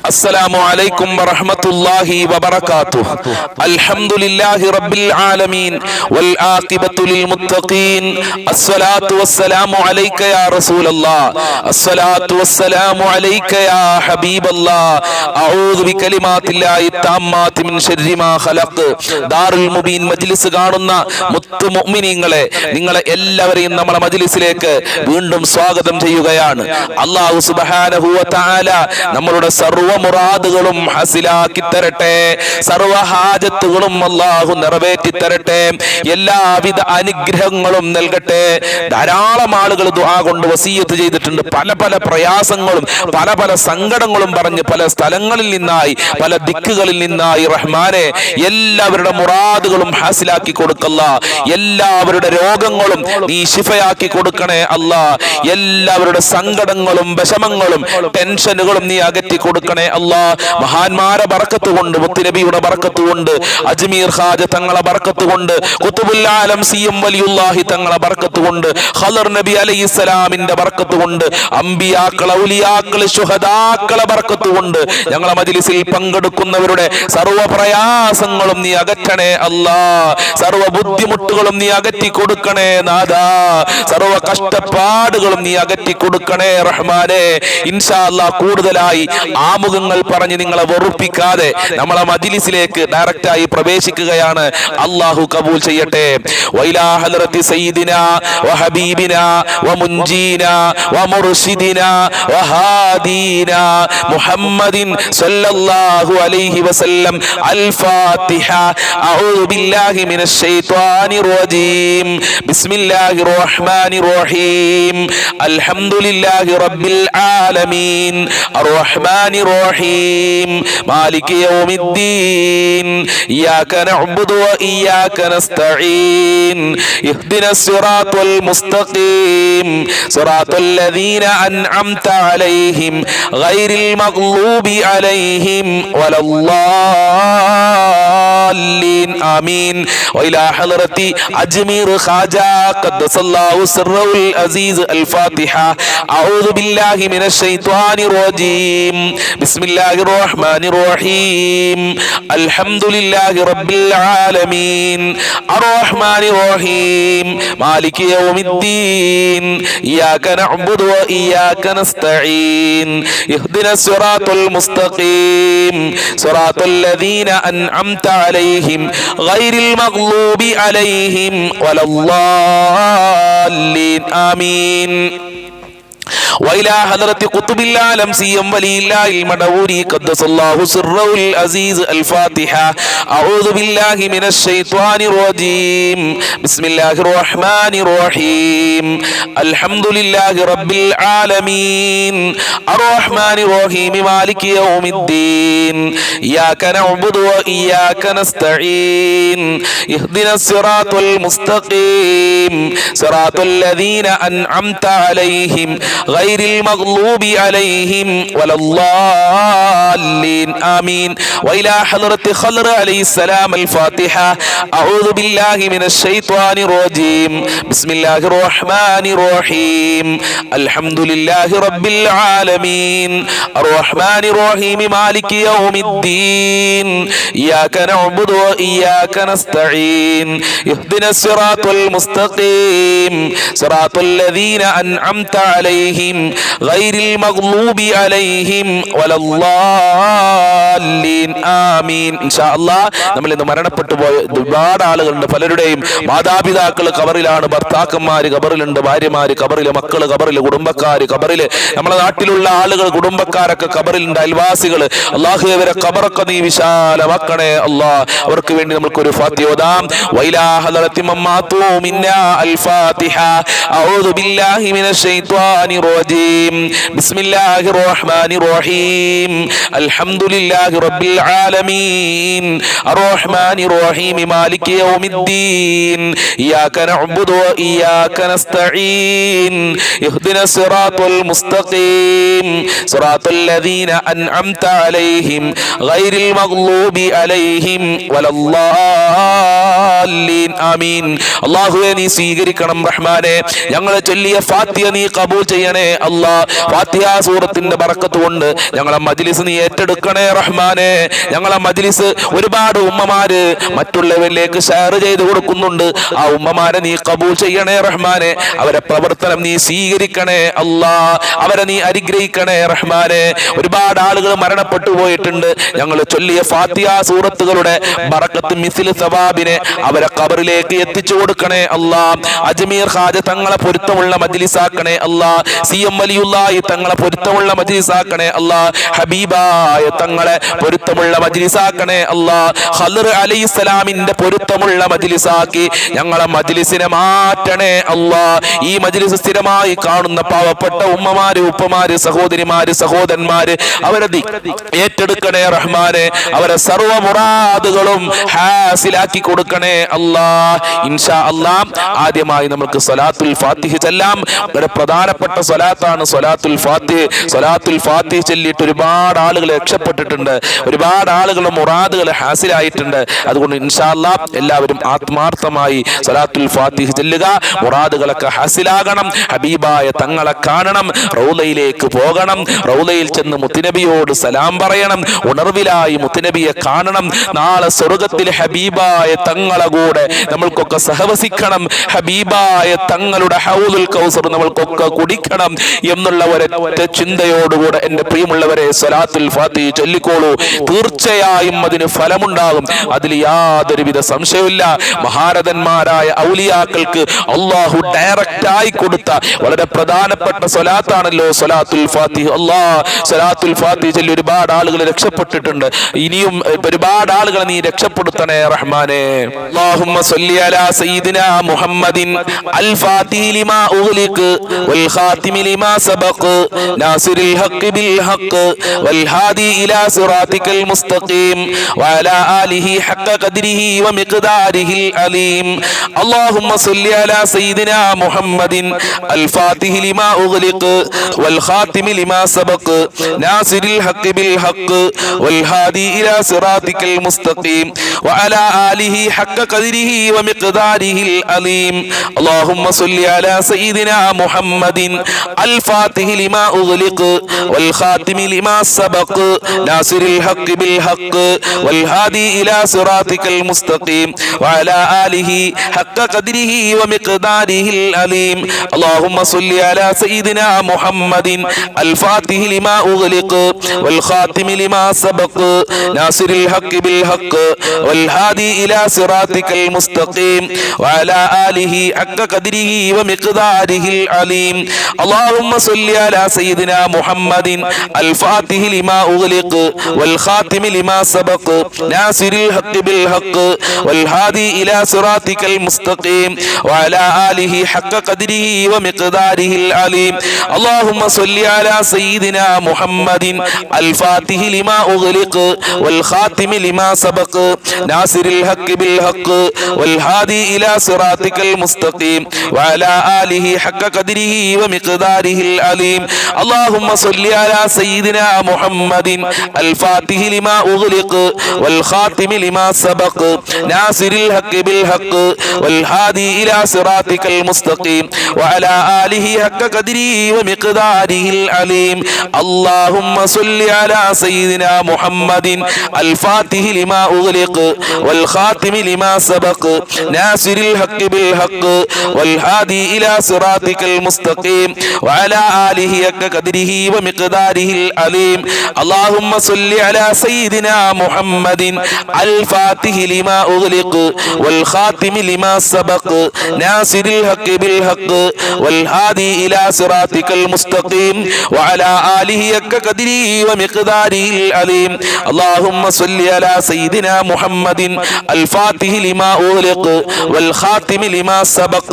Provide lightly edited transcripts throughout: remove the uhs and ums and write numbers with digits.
السلام عليكم ورحمة الله وبركاته. الحمد لله رب العالمين والعاقبة للمتقين. الصلاة والسلام عليك يا رسول الله. الصلاة والسلام عليك يا حبيب الله. أعوذ بكلمات الله التامات من شر ما خلق. ദാറുൽ മുബീൻ മജ്ലിസ് കാണുന്ന മുത്തു മുഅ്മിനീങ്ങളെ, നിങ്ങളെ എല്ലാവരെയും നമ്മുടെ മജ്ലിസിലേക്ക് വീണ്ടും സ്വാഗതം ചെയ്യുകയാണ്. അല്ലാഹു സുബ്ഹാനഹു വ തആല നമ്മളുടെ സർവ്വ മുറാദുകളും ഹസിലാക്കി തരട്ടെ, സർവ്വ ഹാജത്തുകളും അല്ലാഹു നിറവേറ്റി തരട്ടെ, എല്ലാവിധ അനുഗ്രഹങ്ങളും നൽകട്ടെ. ധാരാളം ആളുകൾ ദുആ കൊണ്ട് വസിയത്ത് ചെയ്തിട്ടുണ്ട്. പല പല പ്രയാസങ്ങളും പല പല സങ്കടങ്ങളും പറഞ്ഞ് പല സ്ഥലങ്ങളിൽ നിന്നായി പല ദിക്കുകളിൽ നിന്നായി റഹ്മാനെ എല്ലാവരുടെ മുറാദുകളും ഹാസിലാക്കി കൊടുക്കല്ല. എല്ലാവരുടെ രോഗങ്ങളും നീ ശിഫയാക്കി കൊടുക്കണേ അല്ലാ. എല്ലാവരുടെ സങ്കടങ്ങളും വിഷമങ്ങളും ടെൻഷനുകളും നീ അകറ്റി കൊടുക്കണേ അല്ലാ. മഹാന്മാരെ ബർക്കത്ത് കൊണ്ട്, മുത്തുനബിയുടെ ബർക്കത്ത് കൊണ്ട്, അജ്മീർ ഖാജ തങ്ങളെ ബർക്കത്ത് കൊണ്ട്, ഖുതുബുൽ ആലം സിയം വലിയുല്ലാഹി തങ്ങളെ ബർക്കത്ത് കൊണ്ട്, ഖദർ നബി അലൈഹിസ്സലാമിന്റെ ബർക്കത്ത് കൊണ്ട്, അംബിയാക്കൾ ഔലിയാക്കൾ ശുഹദാക്കളെ ബർക്കത്ത് കൊണ്ട് ഞങ്ങളെ മജ്ലിസിൽ പങ്കെടുക്കുന്നവരുടെ സർവ്വ പ്രയാസങ്ങളും നീ അകറ്റണേ അല്ലാ. സർവ്വ ബുദ്ധിമുട്ടുകളും നീ അകറ്റി കൊടുക്കണേ നാഥാ. സർവ്വ കഷ്ടപ്പാടുകളും നീ അകറ്റി കൊടുക്കണേ റഹ്മാനെ. ഇൻഷാ അല്ലാ കൂടുതലായി ആമുഖങ്ങൾ പറഞ്ഞ് നിങ്ങളെ വെറുപ്പിക്കാതെ നമ്മളെ മജ്ലിസിലേക്ക് ഡയറക്റ്റായി പ്രവേശിക്കുകയാണ്. അല്ലാഹു കബൂൽ ചെയ്യട്ടെ. വൈലാ ഹദ്റത്തി സയ്യിദിനാ വഹബീബിനാ വമുൻജീനാ വമുർശിദിനാ വഹാദീനാ മുഹമ്മദിൻ സല്ലല്ലാഹു അലൈഹി വസല്ലം. അൽ ഫാത്തിഹ. അഊദു ബില്ലാഹി മിനശ് ശൈത്വാനിർ റജീം. ബിസ്മില്ലാഹിർ റഹ്മാനിർ റഹീം. അൽഹംദുലില്ലാഹി റബ്ബിൽ ആലമീൻ അർറഹ്മാനിർ റഹീം മാലികി യൗമിദ്ദീൻ. ഇയ്യാക നഅ്ബുദു വ ഇയ്യാക നസ്തഈൻ. ഇഹ്ദിനസ് സിറാത്തൽ മുസ്തഖീം സിറാത്തൽ ലദീന അൻഅംത അലൈഹിം ഗൈറിൽ മഗ്ലൂബി അലൈഹിം വലല്ലാലീൻ. ആമീൻ. വഇലാ ഹളറത്തി അജ്മീർ ഖാജ ഖദ്ദസല്ലാഹു സിർറഹുൽ അസീസ്. അൽ ഫാത്തിഹ. അഊദു ബില്ലാഹി മിനശ് ശൈത്വാനിർ റജീം. ബിസ്മില്ലാഹിർ റഹ്മാനിർ റഹീം. അൽഹംദുലില്ലാഹി റബ്ബിൽ ആലമീൻ അർറഹ്മാനിർ റഹീം മാലികി യൗമിദ്ദീൻ. ഇയ്യാക നഅ്ബുദു വ ഇയ്യാക നസ്തഈൻ. ഇഹ്ദിനസ് സിറാത്തൽ മുസ്തഖീം സിറാത്തൽ ലദീന അൻഅംത അലൈഹിം ഗൈറിൽ മഗ്ലൂബി അലൈഹിം വലല്ലാലീൻ. ആമീൻ. وإلى حضرة قطب العالم سيم ولي الله المدوري قدس الله سره العزيز. الفاتحة. أعوذ بالله من الشيطان الرجيم. بسم الله الرحمن الرحيم. الحمد لله رب العالمين الرحمن الرحيم مالك يوم الدين. إياك نعبد وإياك نستعين. اهدنا الصراط المستقيم صراط الذين أنعمت عليهم غير المغلوب عليهم ولا الضالين. آمين. وإلى حضرة خضر عليه السلام. الفاتحة. أعوذ بالله من الشيطان الرجيم. بسم الله الرحمن الرحيم. الحمد لله رب العالمين الرحمن الرحيم مالك يوم الدين. إياك نعبد وإياك نستعين. اهدنا الصراط المستقيم صراط الذين أنعمت عليهم غير المغلوب عليهم ولا الضالين. ആമീൻ. ഇൻഷാ അല്ലാഹ് നമ്മൾ ഇന്ന് മരണപ്പെട്ടു പോയ ഒരുപാട് ആളുകളുണ്ട്. പലരുടെയും മാതാപിതാക്കൾ ഖബറിലാണ്, ഭർത്താക്കന്മാര് ഖബറിലുണ്ട്, ഭാര്യമാര് ഖബറില്, മക്കള് ഖബറില്, കുടുംബക്കാര് ഖബറില്, നമ്മുടെ നാട്ടിലുള്ള ആളുകൾ കുടുംബക്കാരൊക്കെ ഖബറിലുണ്ട്, അയൽവാസികള്. അല്ലാഹു അവരെ ഖബറൊക്കെ നീ വിശാലമാക്കണേ അല്ലാഹ്. അവർക്ക് വേണ്ടി നമുക്കൊരു ഫാത്തിഹ ഓതാം. വൈലാ ഹളറത്തി മമ്മാതു മിന്നാ. അൽ ഫാത്തിഹ. അഊദു ബില്ലാഹി മിനശ് ശൈത്വാനിർ റജീം. ബിസ്മില്ലാഹിർ റഹ്മാനിർ റഹീം. അൽഹംദുലില്ലാഹി റബ്ബിൽ ആലമീൻ അർറഹ്മാനിർ റഹീം മാലികി യൗമിദ്ദീൻ. ഇയ്യാക നഅ്ബുദു വ ഇയ്യാക നസ്തഈൻ. ഇഹ്ദിനസ് സിറാത്തൽ മുസ്തഖീം സിറാത്തൽ ലദീന അൻഅംത അലൈഹിം ഗൈറിൽ മഗ്ലൂബി അലൈഹിം വലല്ലാലീൻ. ضالين آمين അല്ലാഹുവേ നീ സ്വീകരിക്കണം റഹ്മാനെ ഞങ്ങളെ ചൊല്ലിയ ഫാത്തിഹ നീ കബൂൽ ചെയ്യണേ അല്ലാ ഫാത്തിഹ സൂറത്തിന്റെ ബറക്കത്ത് കൊണ്ട് ഞങ്ങളെ മജ്ലിസ് നീ ഏറ്റെടുക്കണേ റഹ്മാനെ ഞങ്ങളെ മജ്ലിസ് ഒരുപാട് ഉമ്മമാര് മറ്റുള്ളവരിലേക്ക് ഷെയർ ചെയ്ത് കൊടുക്കുന്നുണ്ട് ആ ഉമ്മമാരെ നീ കബൂൽ ചെയ്യണേ റഹ്മാനെ അവരെ പ്രവർത്തനം നീ സ്വീകരിക്കണേ അല്ലാ അവരെ നീ അനുഗ്രഹിക്കണേ റഹ്മാനെ ഒരുപാട് ആളുകൾ മരണപ്പെട്ടു പോയിട്ടുണ്ട് ഞങ്ങൾ ചൊല്ലിയ ഫാത്തിഹ സൂറത്തുകളുടെ ബറക്കത്ത് മിസ്ൽ സവാബിനെ അവരെ ഖബറിലേക്ക് എത്തിച്ചു കൊടുക്കണേ അല്ലാ അജ്മീർ ഖാജ തങ്ങളെ പൊരുത്തമുള്ള മജ്ലിസാക്കണേ അല്ലാ സിഎം വലിയുള്ളാഹി തങ്ങളെ പൊരുത്തമുള്ള മജ്ലിസാക്കണേ അല്ലാ ഹബീബായ തങ്ങളെ പൊരുത്തമുള്ള മജ്ലിസാക്കണേ അല്ലാ ഖദർ അലൈഹിസ്സലാമിന്റെ പൊരുത്തമുള്ള മജ്ലിസാക്കി ഞങ്ങളെ മജ്ലിസിനെ മാറ്റണേ അല്ലാ ഈ മജ്ലിസ് സ്ഥിരമായി കാണുന്ന പാവപ്പെട്ട ഉമ്മമാര് ഉപ്പമാര് സഹോദരിമാര് സഹോദരന്മാര് അവരെ ഏറ്റെടുക്കണേ റഹ്മാനെ അവരെ സർവ്വ മുറാദുകളും ഹാസിലാക്കി കൊടുക്കണേ അല്ലാ ഇൻഷാ അല്ലാ ആദ്യമായി നമുക്ക് സ്വലാത്തുൽ ഫാത്തിഹ ചൊല്ലാം വളരെ പ്രധാനപ്പെട്ട സ്വലാത്താണ് സ്വലാത്തുൽ ഫാത്തിഹ സ്വലാത്തുൽ ഫാത്തിഹ ചൊല്ലിയിട്ട് ഒരുപാട് ആളുകൾ രക്ഷപ്പെട്ടിട്ടുണ്ട് ഒരുപാട് ആളുകളുടെ മുറാദുകൾ ഹാസിലായിട്ടുണ്ട് അതുകൊണ്ട് ഇൻഷാ അല്ലാ എല്ലാവരും ആത്മാർത്ഥമായി സ്വലാത്തുൽ ഫാത്തിഹ ചൊല്ലുക മുറാദുകളൊക്കെ ഹാസിലാകണം ഹബീബായ തങ്ങളെ കാണണം റൗളയിലേക്ക് പോകണം റൗളയിൽ ചെന്ന് മുത്തുനബിയോട് സലാം പറയണം ഉണർവിലായി മുത്തുനബിയെ കാണണം നാളെ സ്വർഗ്ഗത്തിൽ ഹബീബായ തങ്ങളെ കൂടെ നമ്മൾക്കൊക്കെ സഹവസിക്കണം ഹബീബായ തങ്ങളുടെ ഹൗദുൽ കൗസർ നമ്മൾക്കൊക്കെ കുടിക്കണം എന്നുള്ള ഒരൊറ്റ ചിന്തയോടുകൂടെ എൻ്റെ പ്രിയമുള്ളവരെ സ്വലാത്തുൽ ഫാത്തിഹ ചൊല്ലിക്കോളൂ തീർച്ചയായും അതിന് ഫലമുണ്ടാകും അതിൽ യാതൊരുവിധ സംശയമില്ല മഹാരഥന്മാരായ ഔലിയാക്കൾക്ക് അല്ലാഹു ഡയറക്റ്റ് ആയി കൊടുത്ത വളരെ പ്രധാനപ്പെട്ട സ്വലാത്താണല്ലോ സ്വലാത്തുൽ ഫാത്തിഹ അല്ലാ സ്വലാത്തുൽ ഫാത്തിഹ ചൊല്ലി ഒരുപാട് ആളുകൾ രക്ഷപ്പെട്ടിട്ടുണ്ട് ഇനിയും ഒരുപാട് ആളുകളെ നീ രക്ഷപ്പെടുത്തണേ റഹ്മാനെ അല്ലാഹുമ്മ സ്വല്ലി അലാ സയ്യിദിനാ മുഹമ്മദിൻ അൽ ഫാത്തിഹി ലിമാ ഉഗ്ലിഖ് വൽ ഖാതിമി ലിമാ സബഖ് നാസിറിൽ ഹഖ് ബിൽ ഹഖ് വൽ ഹാദി ഇലാ സിറാതികൽ മുസ്തഖീം വഅലാ ആലിഹി ഹഖ ഖദ്രിഹി വമിഖ്ദാരിഹിൽ അലീം അല്ലാഹുമ്മ സ്വല്ലി അലാ സയ്യിദിനാ മുഹമ്മദിൻ അൽ ഫാത്തിഹി ലിമാ ഉഗ്ലിഖ് വൽ ഖാതിമി ലിമാ സബഖ് നാസിറിൽ ഹഖ് ബിൽ ഹഖ് വൽ ഹാദി ഇലാ സിറാതികൽ മുസ്തഖീം വഅലാ ആലിഹി ഹഖ ഖദ്രിഹി വമിഖ്ദാരിഹിൽ അലീം اللهم صل على سيدنا محمد الفاتح لما أغلق والخاتم لما سبق ناصر الحق بالحق والهادي إلى صراطك المستقيم وعلى آله حق قدره ومقداره العليم اللهم صل على سيدنا محمد الفاتح لما أغلق والخاتم لما سبق ناصر الحق بالحق والهادي إلى صراطك المستقيم وعلى آله حق قدره ومقداره العليم اللهم صل على سيدنا محمد الفاتح لما أغلق والخاتم لما سبق ناصر الحق بالحق والهادي إلى صراطك المستقيم وعلى آله حق قدره ومقداره العليم اللهم صل على سيدنا محمد الفاتح لما أغلق والخاتم لما سبق ناصر الحق بالحق والهادي إلى صراطك المستقيم وعلى آله حق قدره ومقداره العليم اللهم صل على سيدنا محمد الفاتح لما أغلق والخاتم لما سبق ناصر الحق بالحق والهادي إلى صراطك المستقيم وعلى آله حق قدره ومقداره العليم اللهم صل على سيدنا محمد الفاتح لما أغلق والخاتم لما سبق ناصر الحق بالحق والهادي إلى صراطك المستقيم وعلى آله حق قدره ومقداره العليم اللهم صل على سيدنا محمد الفاتح لما أغلق والخاتم لما سبق ناصر الحق بالحق والهادي إلى صراطك المستقيم وعلى آله حق قدره ومقداره العليم اللهم صل على سيدنا محمد الفاتح لما أغلق والخاتم لما سبق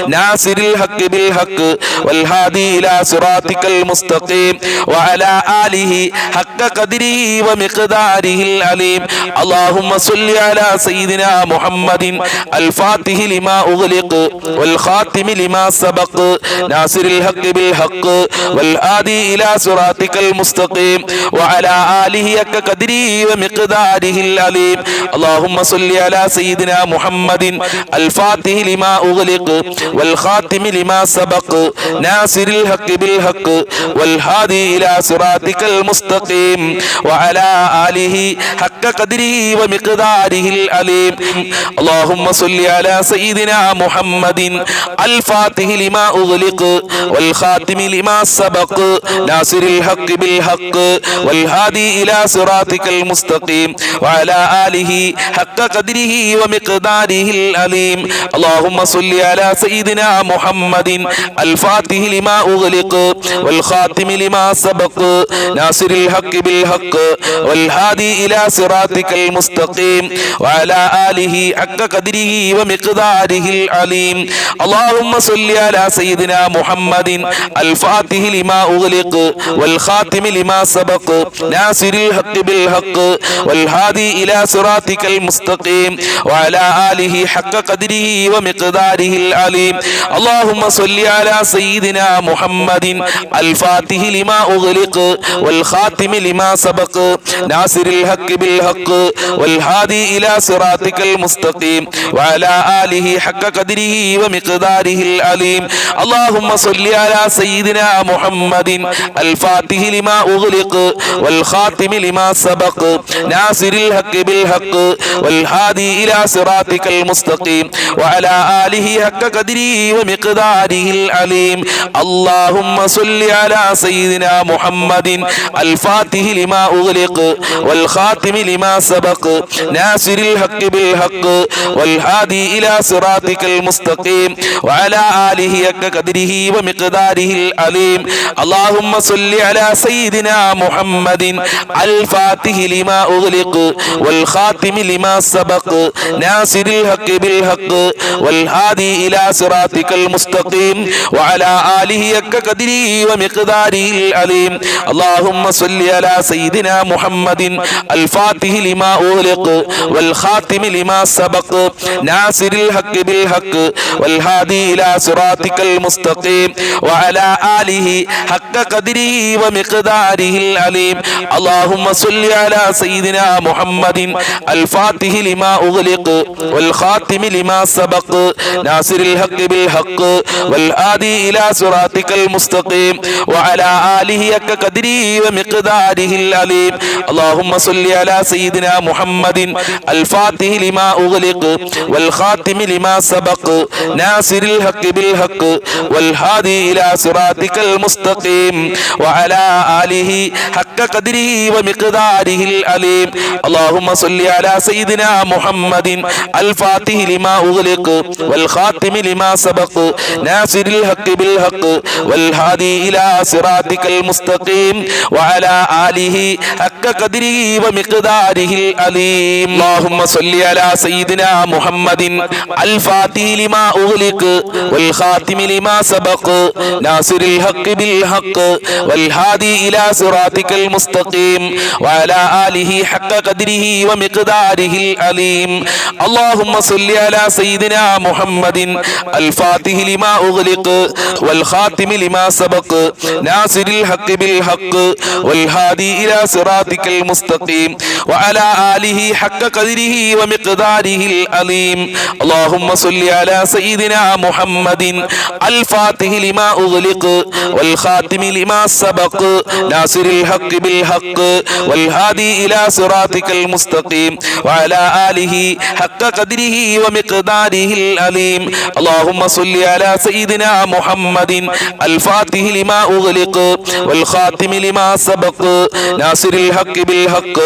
ناصر الحق بالحق والهادي إلى صراطك المستقيم وعلى آله حق قدره ومقداره العليم اللهم صل على سيدنا محمد الفاتح لما أغلق والخاتم لما سبق ناصر الحق بالحق والهادي إلى صراطك المستقيم وعلى آله حق قدره ومقداره العليم اللهم صل على سيدنا سيدنا محمد الفاتح لما أغلق والخاتم لما سبق ناصر الحق بالحق والهادي إلى صراطك المستقيم وعلى آله حق قدره ومقداره العليم اللهم صل على سيدنا محمد الفاتح لما أغلق والخاتم لما سبق ناصر الحق بالحق والهادي إلى صراطك المستقيم وعلى آله حق قدره ومقداره العليم اللهم صل على سيدنا محمد الفاتح لما أغلق والخاتم لما سبق ناصر الحق بالحق والهادي إلى صراطك المستقيم وعلى آله حق قدره ومقداره العليم اللهم صل على سيدنا محمد الفاتح لما أغلق والخاتم لما سبق ناصر الحق بالحق والهادي إلى صراطك المستقيم وعلى آله حق قدره ومقداره العليم اللهم صل على سيدنا محمد الفاتح لما أغلق والخاتم لما سبق ناصر الحق بالحق والهادي إلى صراطك المستقيم وعلى آله حق قدره ومقداره العليم اللهم صل على سيدنا محمد الفاتح لما أغلق والخاتم لما سبق ناصر الحق بالحق والهادي إلى صراطك المستقيم وعلى آله حق قدره ومقداره العليم اللهم صل على سيدنا محمد الفاتح لما أغلق والخاتم لما سبق ناصر الحق بالحق والهادي إلى صراطك المستقيم وعلى آله حق قدره ومقداره العليم اللهم صل على سيدنا محمد الفاتح لما أغلق والخاتم لما سبق ناصر الحق بالحق والهادي إلى صراطك المستقيم وعلى آله حق قدره ومقداره العليم اللهم صل على سيدنا محمد الفاتح لما أغلق والخاتم لما سبق ناصر الحق بالحق والهادي إلى صراطك المستقيم وعلى آله حق قدره ومقداره العليم اللهم صل على سيدنا محمد الفاتح لما أغلق والخاتم لما سبق ناصر الحق بالحق والهادي إلى صراطك المستقيم وعلى آله حق قدره ومقداره العليم اللهم صل على سيدنا محمد الفاتح لما أغلق والخاتم لما سبق ناصر الحق بالحق والهادي إلى صراطك المستقيم وعلى آله حق قدره ومقداره العليم اللهم صل على سيدنا محمد الفاتح لما أغلق والخاتم لما سبق ناصر الحق بالحق والهادي إلى صراطك المستقيم وعلى آله حق قدره ومقداره العليم اللهم صل على سيدنا محمد الفاتح لما أغلق والخاتم لما سبق ناصر الحق بالحق والهادي إلى صراطك المستقيم وعلى آله حق قدره ومقداره العليم اللهم صل على سيدنا محمد الفاتح لما أغلق والخاتم لما سبق ناصر الحق بالحق والهادي إلى صراطك المستقيم وعلى آله حق قدره ومقداره العليم اللهم صل على سيدنا محمد الفاتح لما أغلق والخاتم لما سبق ناصر الحق بالحق والهادي إلى صراطك المستقيم وعلى آله حق قدره ومقداره العليم اللهم صل على سيدنا محمد الفاتح لما أغلق والخاتم لما سبق ناصر الحق بالحق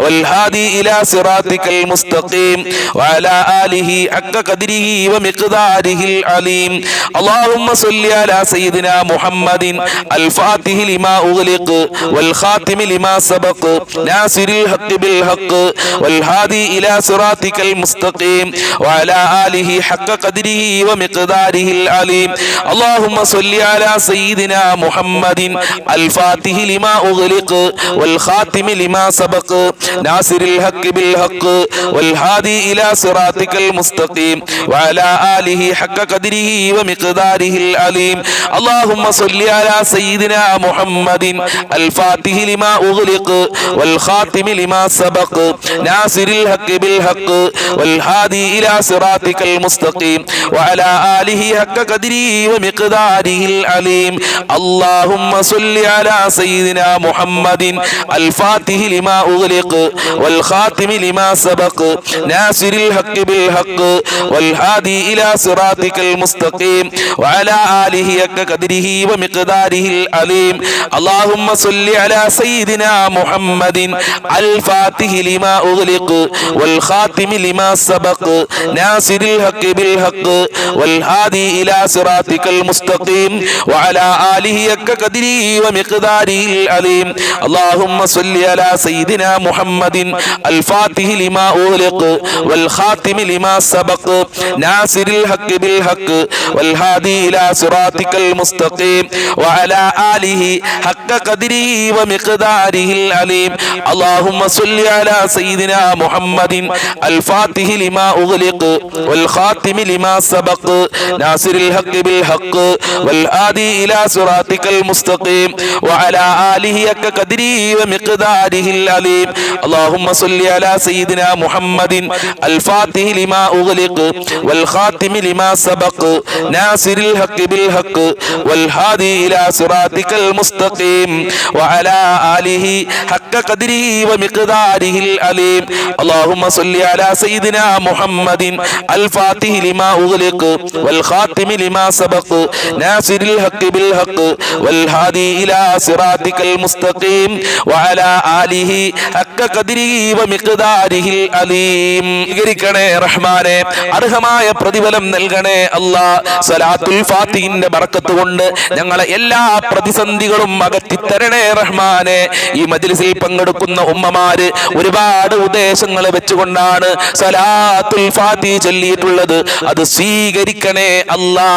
والهادي إلى صراطك المستقيم وعلى آله حق قدره ومقداره العليم اللهم صل على سيدنا محمد الفاتح لما أغلق والخاتم لما سبق ناصر الحق بالحق والهادي إلى صراطك المستقيم وعلى آله حق قدره ومقداره العليم اللهم صل على سيدنا محمد الفاتح لما أغلق والخاتم لما سبق ناصر الحق بالحق والهادي إلى صراطك المستقيم وعلى آله حق قدره ومقداره العليم اللهم صل على سيدنا محمد الفاتح لما أغلق والخاتم لما سبق ناصر الحق بالحق والهادي إلى صراطك المستقيم وعلى آله حق قدره ومقداره العليم. اللهم صل على سيدنا محمد الفاتح لما أغلق والخاتم لما سبق ناصر الحق بالحق والهادي إلى صراطك المستقيم وعلى آله حق قدره ومقداره العليم. اللهم صل على سيدنا محمد الفاتح لما أغلق والخاتم لما سبق ناصر الحق بالحق والهادي إلى صراطك المستقيم وعلى آله حق قدره ومقداره العليم. اللهم صل على سيدنا محمد الفاتح لما أغلق والخاتم لما سبق ناصر الحق بالحق والهادي إلى صراطك المستقيم وعلى آله حق قدره ومقداره العليم. اللهم صل على سيدنا محمد الفاتح لما أغلق والخاتم لما سبق ناصر الحق بالحق والهادي إلى صراطك المستقيم وعلى آله حق قدره ومقداره العليم. اللهم صل على سيدنا محمد الفاتح لما أغلق والخاتم لما سبق ناصر الحق بالحق والهادي إلى صراطك المستقيم وعلى آله حق قدره ومقداره العليم. اللهم صل على سيدنا محمد الفاتح لما أغلق والخاتم لما سبق ناصر الحق بالحق والهادي إلى صراطك المستقيم وعلى آله حق قدره ومقداره العليم. റഹ്മാനെ അർഹമായ പ്രതിഫലം നൽകണേ അല്ലാ. സലാത്തുൽ ഫാത്തിഹിന്റെ ബറക്കത്ത് കൊണ്ട് ഞങ്ങളെ എല്ലാ പ്രതിസന്ധികളും അകറ്റിത്തരണേ റഹ്മാനെ. ഈ മജ്ലിസിൽ പങ്കെടുക്കുന്ന ഉമ്മമാര് ഒരുപാട് ഉദ്ദേശങ്ങൾ വെച്ചുകൊണ്ടാണ് സലാത്തുൽ ഫാത്തിഹ ചൊല്ലിയിട്ടുള്ളത്. അത് സ്വീകരിക്കണേ അല്ലാ.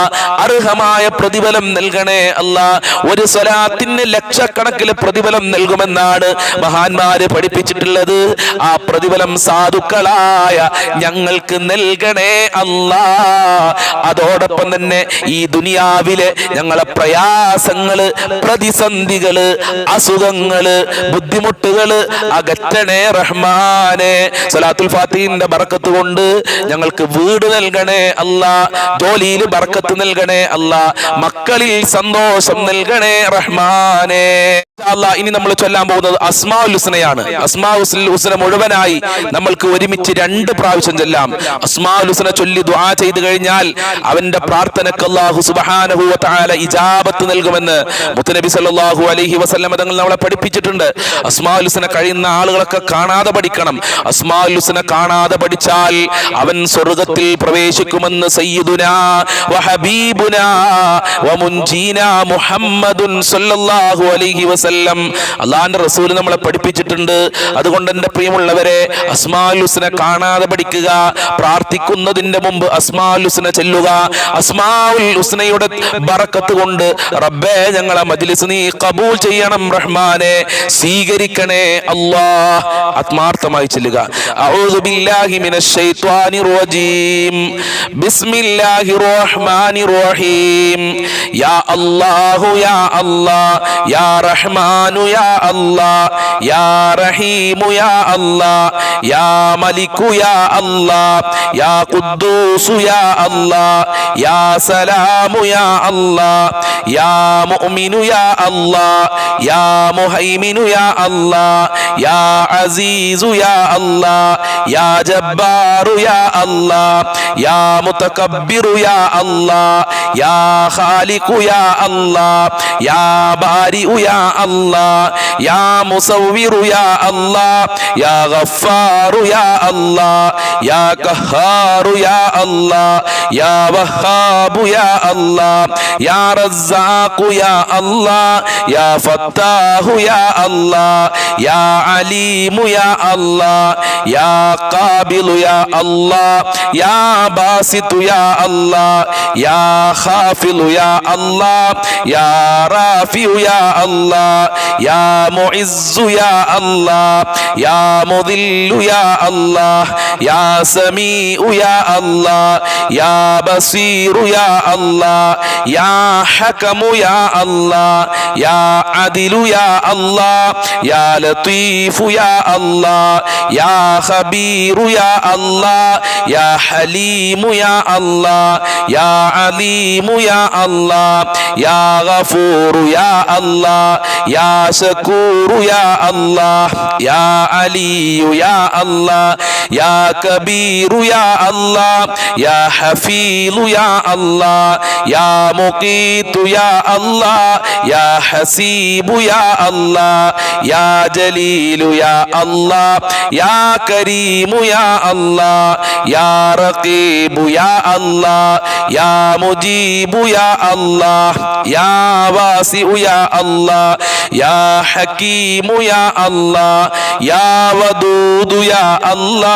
അർഹമായ പ്രതിഫലം നൽകണേ അല്ലാ. ഒരു സ്വലാത്തിന് ലക്ഷക്കണക്കിന് പ്രതിഫലം നൽകുമെന്നാണ് മഹാന്മാര് പഠിപ്പിച്ചിട്ടുള്ളത്. ആ പ്രതിഫലം സാധുക്കളായ ഞങ്ങൾക്ക് നൽകണേ അല്ലാ. അതോടൊപ്പം തന്നെ ഈ ദുനിയാവിലെ ഞങ്ങളെ പ്രയാസങ്ങള്, പ്രതിസന്ധികള്, അസുഖങ്ങള്, ബുദ്ധിമുട്ടുകള് അകറ്റണേ റഹ്മാനെ. സലാത്തുൽ ഫാത്തിഹിന്റെ ബറക്കത്ത് കൊണ്ട് ഞങ്ങൾക്ക് വീട് നൽകണേ അല്ലാ. ജോലിയിൽ ബറക്കത്ത് നൽകണേ അല്ലാ. മക്കളിൽ സന്തോഷം നൽകണേ റഹ്മാനെ. ഇനി നമ്മൾ ചൊല്ലാൻ പോകുന്നത് അസ്മാഉൽ ഹുസ്നയാണ്. അസ്മാഉൽ ഹുസ്ന മുഴുവനായി നമ്മൾക്ക് ഒരുമിച്ച് 2 പ്രാവശ്യം ചൊല്ലാം. അസ്മാഉൽ ഹുസ്ന ചൊല്ലി ദുആ ചെയ്തു കഴിഞ്ഞാൽ അവന്റെ പ്രാർത്ഥനക്ക് അല്ലാഹു സുബ്ഹാനഹു വ തആല ഇജാബത്ത് നൽകുമെന്ന് മുത്തനബി സല്ലല്ലാഹു അലൈഹി വസല്ലം തങ്ങൾ നമ്മളെ പഠിപ്പിച്ചിട്ടുണ്ട്. അസ്മാഉൽ ഹുസ്ന കഴിയുന്ന ആളുകളൊക്കെ കാണാതെ പഠിക്കണം. അസ്മാഉൽ ഹുസ്ന കാണാതെ പഠിച്ചാൽ അവൻ സ്വർഗ്ഗത്തിൽ പ്രവേശിക്കുമെന്ന് സയ്യിദുനാ വ ഹബീബുനാ വ മുൻജീനാ മുഹമ്മദുൻ സല്ലല്ലാഹു അലൈഹി വസല്ലം അല്ലാഹുവിന്റെ റസൂൽ നമ്മളെ പഠിപ്പിച്ചിട്ടുണ്ട്. അതുകൊണ്ട് എൻ്റെ പ്രിയമുള്ളവരെ, അസ്മാഉൽ ഹുസ്ന കാണാതെ പഠിക്കുക. പ്രാർത്ഥിക്കുന്നതിന്റെ മുമ്പ് അസ്മാഉൽ ഹുസ്ന ചൊല്ലുക. അസ്മാഉൽ ഹുസ്നയുടെ ബറക്കത്ത് കൊണ്ട് റബ്ബേ ഞങ്ങളെ മജ്ലിസ് നീ ഖബൂൽ ചെയ്യണം റഹ്മാനെ, സ്വീകരിക്കണേ അല്ലാഹ്. ആത്മാർത്ഥമായി ചൊല്ലുക. അഊദു ബില്ലാഹി മിനശ് ശൈത്വാനിർ റജീം. ബിസ്മില്ലാഹിർ റഹ്മാനിർ റഹീം. യാ അല്ലാഹു യാ അല്ലാഹ് യാ റഹ്മാനു യാ അല്ലാഹ് യാ റഹീമു യാ അല്ലാഹ് യാ മലികു യാ അല്ലാഹ് യാ ഖുദ്ദൂസു യാ അല്ലാഹ് യാ സലാമു യാ അല്ലാഹ് യാ മുഅ്മിനു യാ അല്ലാഹ് യാ മുഹൈമിനു യാ അല്ലാഹ് യാ അസീസു യാ അല്ലാഹ് യാ ജബ്ബാറു യാ അല്ലാഹ് യാ മുതകബ്ബിറു യാ അല്ലാഹ് യാ ഖാലിഖു യാ അല്ലാഹ് യാ ബാരിഉ യാ അല്ലാഹ് യാ മുസവ്വിറു യാ അല്ലാഹ് യാ ഗഫാറു യാ അല്ലാഹ് യാ ഖഹാറു യാ അല്ലാഹ് യാ വഹാബു യാ അല്ലാഹ് യാ റസ്സാഖു യാ അല്ലാഹ് യാ ഫത്താഹു യാ അല്ലാഹ് യാ അലീമു യാ അല്ലാഹ് യാ ഖാബിലു യാ അല്ലാഹ് യാ ബാസിതു യാ അല്ലാഹ് യാ ഖാഫിലു യാ അല്ലാഹ് യാ റാഫിഉ യാ അല്ലാഹ് യാ മുഇസ്സു യാ അല്ലാഹ് യാ മുദില്ലു യാ അല്ലാഹ് യാ സമീഉ യാ അല്ലാഹ് യാ ബസീറു യാ അല്ലാഹ് യാ ഹകമു യാ അല്ലാഹ് യാ അദിലു യാ അല്ലാഹ് യാ ലതീഫു യാ അല്ലാഹ് യാ ഖബീറു യാ അല്ലാഹ് യാ ഹലീമു യാ അല്ലാഹ് യാ അലീമു യാ അല്ലാഹ് യാ ഗഫൂറു യാ അല്ലാഹ് യാ ശകൂറു യാ അല്ലാഹ് യാ അലിയു യാ അല്ലാഹ് യാ കബീറു യാ അല്ലാഹ് യാ ഹഫീലു യാ അല്ലാഹ് യാ മുഖീതു യാ അല്ലാഹ് യാ ഹസീബു യാ അല്ലാഹ് യാ ജലീലു യാ അല്ലാഹ് യാ കരീമു യാ അല്ലാഹ് യാ റഖീബു യാ അല്ലാഹ് യാ മുജീബു യാ അല്ലാഹ് യാ വാസിഉ യാ അല്ലാഹ് യാ ഹകീമു യാ അല്ലാഹ് യാ വദൂദു യാ അല്ലാഹ്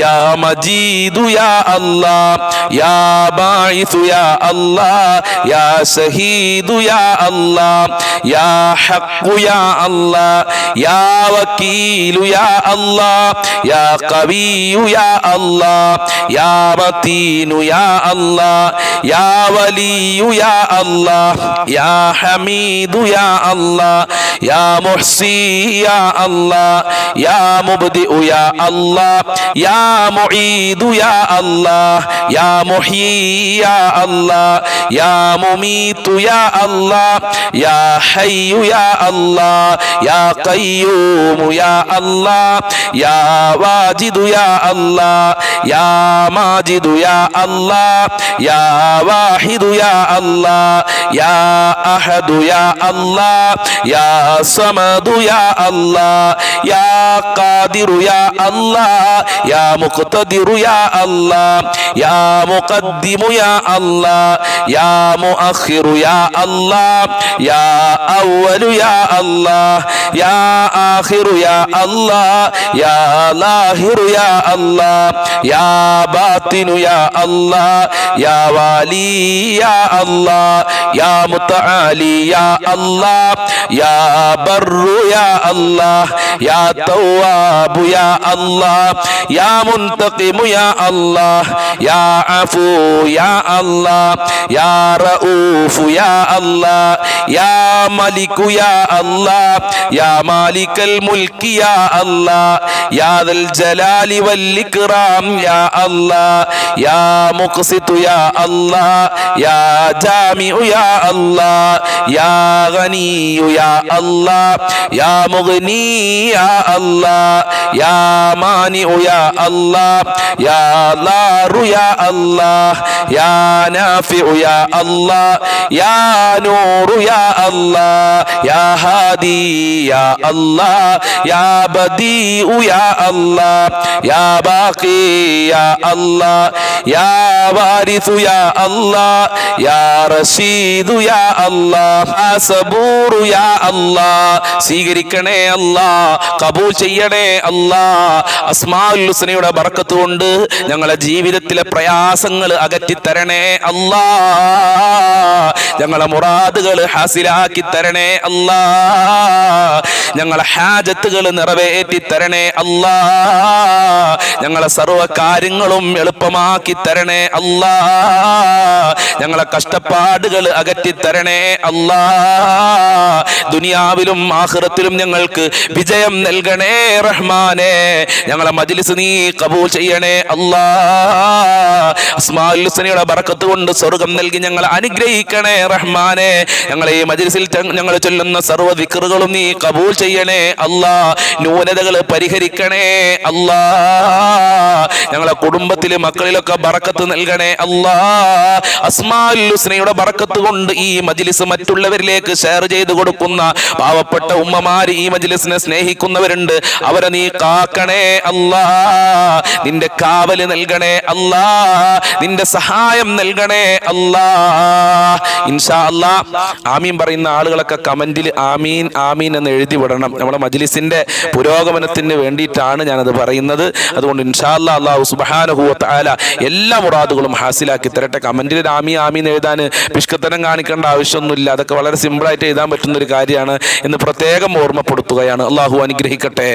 യാ മജീദു യാ അല്ലാഹ് യാ ബാഇസു യാ അല്ലാഹ് യാ ശഹീദു യാ അല്ലാഹ് യാ ഹഖ്ഖു യാ അല്ലാഹ് യാ വകീലു യാ അല്ലാഹ് യാ ഖവിയ്യു യാ അല്ലാഹ് യാ മതീനു യാ അല്ലാഹ് യാ വലിയു യാ അല്ലാഹ് യാ ഹമീദു യാ അല്ലാഹ് യാ മുഹ്സി യാ അല്ലാഹ് യാ മുബ്ദിഉ യാ അല്ലാഹ് യാ മുഈദു യാ അല്ലാഹ് യാ മുഹ്യി യാ അല്ലാഹ് യാ മുമീതു യാ അല്ലാഹ് യാ ഹയ്യു യാ അല്ലാഹ് യാ ഖയ്യൂമു യാ അല്ലാഹ് യാ വാജിദു യാ അല്ലാഹ് യാ മാജിദു യാ അല്ലാഹ് യാ വാഹിദു യാ അല്ലാഹ് യാ അഹദു യാ അല്ലാഹ് യാ സമദു യാ അല്ലാഹ് യാ ഖാദിറു യാ അല്ലാഹ് യാ മുഖ്തദിറു യാ അല്ലാഹ് യാ മുഖദ്ദിമു യാ അല്ലാഹ് യാ മുഅഖിറു യാ അല്ലാഹ് യാ അവ്വലു യാ അല്ലാഹ് യാ ആഖിറു യാ അല്ലാഹ് യാ ലാഹിറു യാ അല്ലാഹ് യാ ബാത്തിനു യാ അല്ലാഹ് യാ വാലി യാ അല്ലാഹ് യാ മുതആലി യാ അല്ലാഹ് യാ ബർറു യാ അല്ലാഹ് യാ തവ്വാബു യാ അല്ലാഹ് യാ മുൻതഖിമു യാ അല്ലാഹ് യാ അഫൂ യാ അല്ലാഹ് യാ റഊഫു യാ അല്ലാഹ് യാ മലികു യാ അല്ലാഹ് യാ മാലികൽ മുൽക്കി യാ അല്ലാഹ് യാ ദൽ ജലാലി വൽ ഇക്റാം യാ അല്ലാഹ് യാ മുഖ്സിതു യാ അല്ലാഹ് യാ ജാമിഉ യാ അല്ലാഹ് യാ ഗനിയു യാ അല്ലാഹ് യാ മുഗ്നി യാ അല്ലാഹ് യാ മാനിഉ യാ അല്ലാഹ് യാ ലാറു യാ അല്ലാഹ് യാ നാഫിഉ യാ അല്ലാഹ് യാ നൂറു യാ അല്ലാഹ് യാ ഹാദി യാ അല്ലാഹ് യാ ബദീഉ യാ അല്ലാഹ് യാ ബാഖി യാ അല്ലാഹ് യാ വാരിസു യാ അല്ലാഹ് യാ റശീദു യാ അല്ലാഹ് യാ സബൂറു യാ അല്ലാഹ് സ്വീകരിക്കണേ അല്ലാഹ്, കബൂൽ ചെയ്യണേ അല്ലാഹ്. അസ്മാഉൽ ഹുസ്നയുടെ ബർക്കത്ത് കൊണ്ട് ഞങ്ങളെ ജീവിതത്തിലെ പ്രയാസങ്ങൾ അകറ്റി തരണേ അല്ലാഹ്. ഞങ്ങളെ മുറാദുകൾ ഹാസിലാക്കി തരണേ അല്ലാഹ്. ഞങ്ങളെ ഹാജത്തുകൾ നിറവേറ്റി തരണേ അല്ലാഹ്. ഞങ്ങളെ സർവ്വ കാര്യങ്ങളും എളുപ്പമാക്കി തരണേ അല്ലാഹ്. ഞങ്ങളെ കഷ്ടപ്പാടുകൾ അകറ്റി തരണേ അല്ലാഹ്. ദുനിയാവിലും ആഖിറത്തിലും ഞങ്ങൾക്ക് വിജയം നൽകണേ റഹ്മാനേ. ഞങ്ങളെ മജ്ലിസ് നീ കബൂൽ ചെയ്യണേ അല്ലാഹ്. അസ്മാഉൽ ഹുസ്നയുടെ ബർക്കത്ത് കൊണ്ട് സ്വർഗ്ഗം നൽകി ഞങ്ങളെ അനുഗ്രഹിക്കണേ റഹ്മാനേ. ഞങ്ങളെ ഈ മജ്ലിസിൽ ഞങ്ങൾ ചൊല്ലുന്ന സർവ്വ ദിക്റുകളും നീ കബൂൽ ചെയ്യണേ അല്ലാഹ്. ന്യൂനതകൾ പരിഹരിക്കണേ അല്ലാഹ്. ഞങ്ങളെ കുടുംബത്തിലെ മക്കളിലൊക്കെ ബർക്കത്ത് നൽകണേ അല്ലാഹ്. അസ്മാഉൽ ഹുസ്നയുടെ ബർക്കത്ത് കൊണ്ട് ഈ മജ്ലിസ് മറ്റുള്ളവരിലേക്ക് ഷെയർ ചെയ്തു കൊടുക്കുന്ന പാവപ്പെട്ട ഉമ്മമാര്, ഈ മജ്ലിസിനെ സ്നേഹിക്കുന്നവരുണ്ട്, അവരെ നീ കാക്കണേ അല്ലാഹ്. നിന്റെ കാവല് നൽകണേ അല്ലാഹ്. നിന്റെ സഹായം നൽകണേ അല്ലാഹ്. ഇൻഷാ അല്ലാഹ് ആമീൻ പറയുന്ന ആളുകളൊക്കെ കമന്റിൽ ആമീൻ ആമീൻ എന്ന് എഴുതി വിടണം. നമ്മുടെ മജ്ലിസിന്റെ പുരോഗമനത്തിന് വേണ്ടിയിട്ടാണ് ഞാനത് പറയുന്നത്. അതുകൊണ്ട് ഇൻഷാ അല്ലാഹ് അല്ലാഹു സുബ്ഹാനഹു വ തആല എല്ലാ മുറാദുകളും ഹാസിലാക്കി തരട്ടെ. കമന്റിൽ ആമീൻ ആമീൻ എഴുതാൻ പിഷ്കത്തനം കാണിക്കേണ്ട ആവശ്യമൊന്നുമില്ല. അതൊക്കെ വളരെ സിമ്പിളായിട്ട് എഴുതാൻ പറ്റുന്ന ഒരു കാര്യമാണ് എന്ന് പ്രത്യേകം ഓർമ്മപ്പെടുത്തുകയാണ്. അല്ലാഹു അനുഗ്രഹിക്കട്ടെ.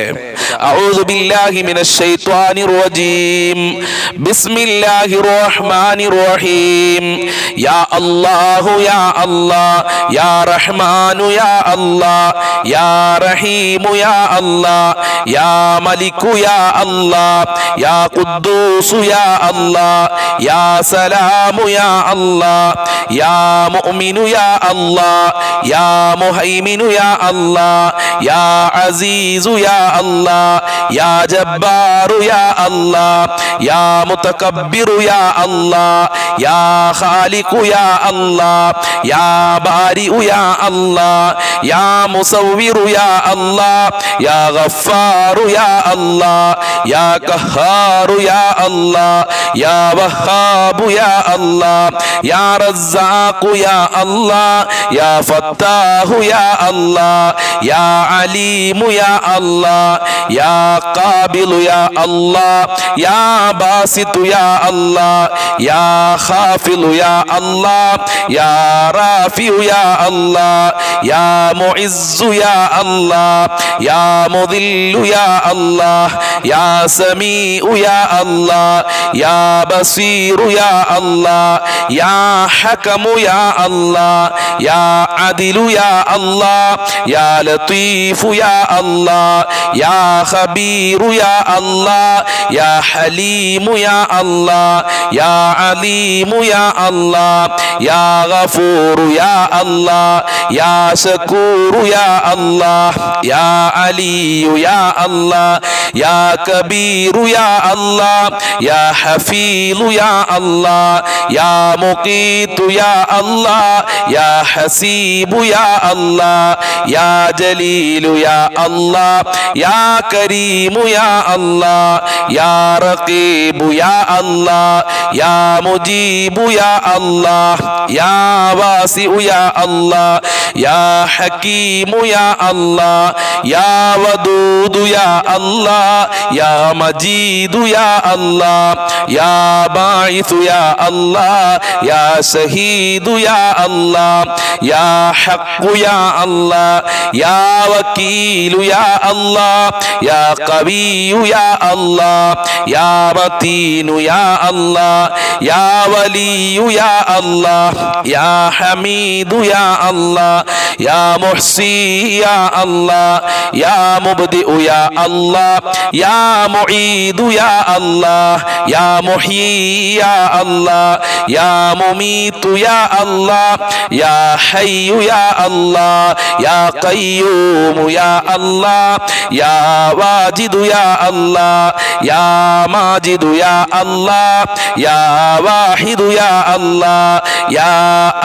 أعوذ بالله من الشيطان الرجيم بسم الله الرحمن الرحيم يا الله يا الله يا رحمن يا الله يا رحيم يا الله يا ملك يا الله يا قدوس يا الله يا سلام يا الله يا مؤمن يا الله يا مهيمن يا الله يا عزيز يا الله يا جبار يا الله يا متكبر يا الله يا خالق يا الله يا بارئ يا الله يا مصور يا الله يا غفار يا الله يا قهار يا الله يا وهاب يا الله يا رزاق يا الله يا فتاح يا الله يا عليم يا الله يا قابل يا الله يا باسط يا الله يا خافض يا الله يا رافع يا الله يا معز يا الله يا مذل يا الله يا سميع يا الله يا بصير يا الله يا حكم يا الله يا عدل يا الله يا لطيف يا الله يا خبير يا الله يا حليم يا الله يا عليم يا الله يا غفور يا الله يا شكور يا الله يا علي يا الله يا كبير يا الله يا حفيظ يا الله يا مقيت يا الله يا حسيب يا الله يا جليل يا الله يا كريم يا الله يا رقيب يا الله يا مجيب يا الله يا واسع يا الله يا حكيم يا الله يا ودود يا الله يا مجيد يا الله يا باعث يا الله يا شهيد يا الله يا حق يا الله يا وكيل يا الله يا قوي يا الله يا متين يا الله يا ولي يا الله يا حميد يا الله يا محصي يا الله يا مبدئ يا الله يا معيد يا الله يا محيي يا الله يا مميت يا الله يا حي يا الله يا قيوم يا الله يا واجد يا الله يا ماجد يا الله يا واحد يا الله يا